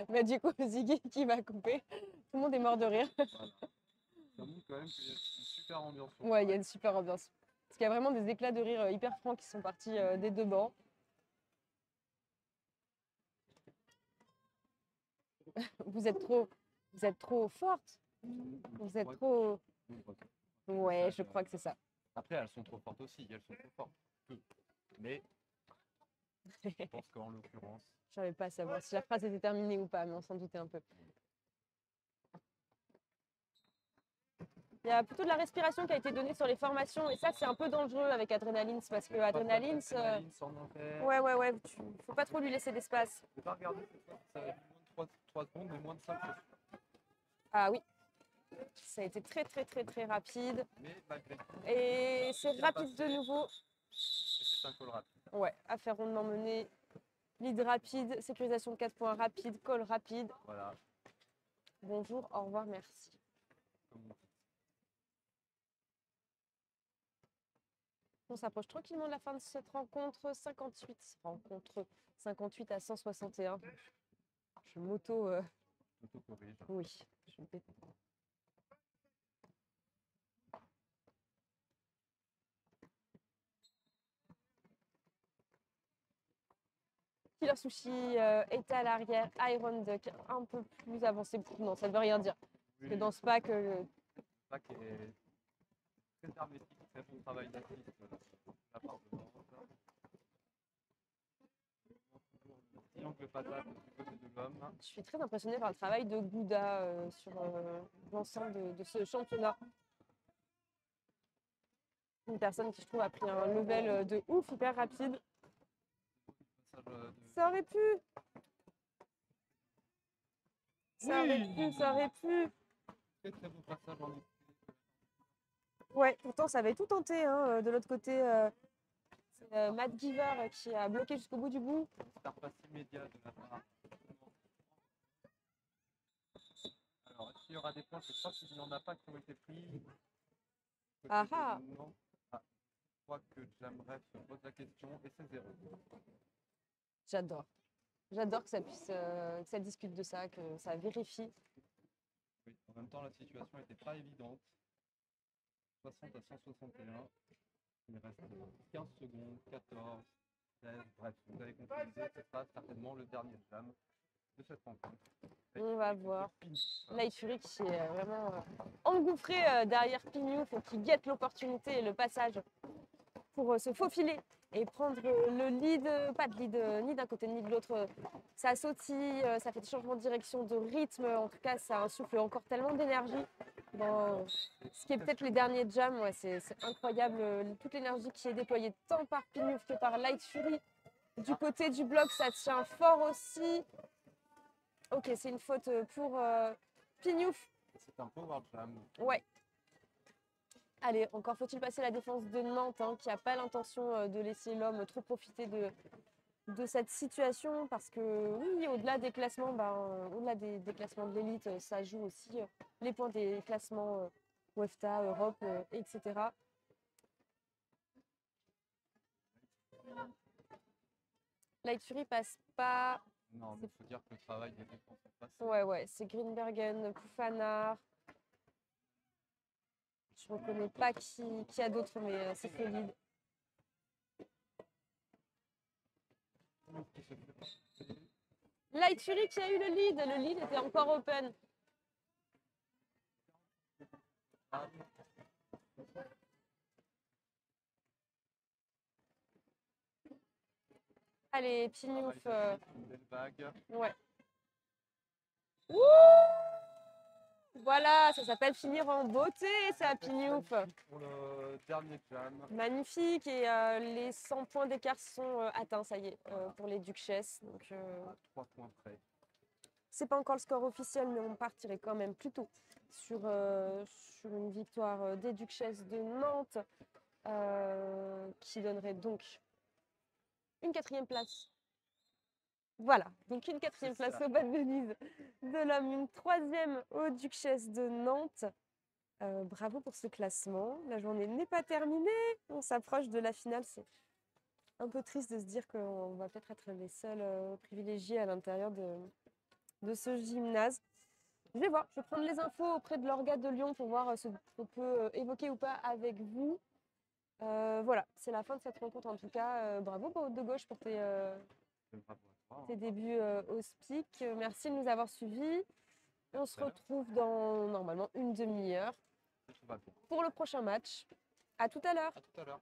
Mais du coup, Ziggy qui va couper. Tout le monde est mort de rire. Voilà. Ça montre quand même qu'il y a une super ambiance. Ouais, il y a une super ambiance. Parce qu'il y a vraiment des éclats de rire hyper francs qui sont partis des deux bancs. Vous êtes trop forte. Vous êtes trop... Ouais, je crois que c'est ça. Après, elles sont trop fortes aussi. Elles sont trop fortes. Mais je pense qu'en l'occurrence... Je savais pas savoir si la phrase était terminée ou pas, mais on s'en doutait un peu. Il y a plutôt de la respiration qui a été donnée sur les formations et ça c'est un peu dangereux avec Adrénaline parce que Adrénaline, ouais, faut pas trop lui laisser d'espace. Je vais pas regarder cette fois, ça va être moins de 3 secondes mais moins de 5 secondes. Ah oui, ça a été très très très très rapide. Mais malgré tout, et c'est rapide de nouveau. c'est un call rapide. Ouais, affaire rondement menée, lead rapide, sécurisation de 4 points rapide, call rapide. Voilà. Bonjour, au revoir, merci. On s'approche tranquillement de la fin de cette rencontre. 58 à 161. Je m'auto-corrige. Oui. Killer Sushi est à l'arrière. Iron Duck un peu plus avancé. Non, ça ne veut rien dire. Parce que dans ce pack... Le pack est très hermétique, très bon travail d'assist de la part de Nantes. Triangle patate du côté de l'homme. Je suis très impressionnée par le travail de Gouda sur l'ensemble de ce championnat. Une personne qui, je trouve, a pris un level de ouf, hyper rapide. Ça aurait pu. Ça aurait pu, ça aurait pu. Très très beau passage en Ouais, pourtant ça avait tout tenté. Hein. De l'autre côté, c'est Matt Giver qui a bloqué jusqu'au bout du bout. start pass immédiat de la part. Alors, est-ce qu'il y aura des points? Je crois qu'il n'y en a pas qui ont été pris. Ah ah. Non. Ah, je crois que Jamref pose la question et c'est 0. J'adore. J'adore que ça puisse, que ça discute de ça, que ça vérifie. Oui, en même temps, la situation n'était pas évidente. 60 à 161. Il reste 15 secondes, 14, 16. Bref, vous avez compris, ce sera certainement le dernier jam de cette rencontre. On va voir. Light Fury qui est vraiment engouffré derrière Pignouf et qui guette l'opportunité et le passage pour se faufiler et prendre le lead, pas de lead ni d'un côté ni de l'autre. Ça sautille, ça fait des changements de direction, de rythme. En tout cas, ça insuffle encore tellement d'énergie dans ce qui est peut-être les derniers jams. Ouais, c'est incroyable toute l'énergie qui est déployée tant par Pignouf que par Light Fury. Du côté du bloc, ça tient fort aussi. Ok, c'est une faute pour Pignouf. C'est un power jam. Ouais. Allez, encore faut-il passer la défense de Nantes, hein, qui n'a pas l'intention de laisser l'homme trop profiter de cette situation. Parce que oui, au-delà des classements, au-delà des classements de l'élite, ça joue aussi les points des classements WEFTA, Europe, etc. Light Fury passe pas. Non, mais il faut dire que le travail des défenses est passé. Ouais, c'est Greenbergen, Poufanard. Je ne reconnais pas qui a d'autres, mais c'est solide. Light Fury qui a eu le lead était encore open. Allez, Pignouf. Ouais. Ouh, voilà, ça s'appelle finir en beauté, ça, Pignouf. Pour le dernier jam. Magnifique, et les 100 points d'écart sont atteints, ça y est, pour les Duchesses. Donc, 3 points près. c'est pas encore le score officiel, mais on partirait quand même plutôt sur une victoire des Duchesses de Nantes, qui donnerait donc une 4e place. Voilà, donc une 4e place au bas de Venise de l'homme, une 3e aux Duchesses de Nantes. Bravo pour ce classement. La journée n'est pas terminée. On s'approche de la finale. C'est un peu triste de se dire qu'on va peut-être être les seuls privilégiés à l'intérieur de ce gymnase. Je vais voir, je vais prendre les infos auprès de l'orga de Lyon pour voir ce qu'on peut évoquer ou pas avec vous. Voilà, c'est la fin de cette rencontre en tout cas. Bravo de gauche pour tes débuts au SPIC. Merci de nous avoir suivis. On se retrouve dans normalement une demi-heure pour le prochain match. À tout à l'heure. À tout à l'heure.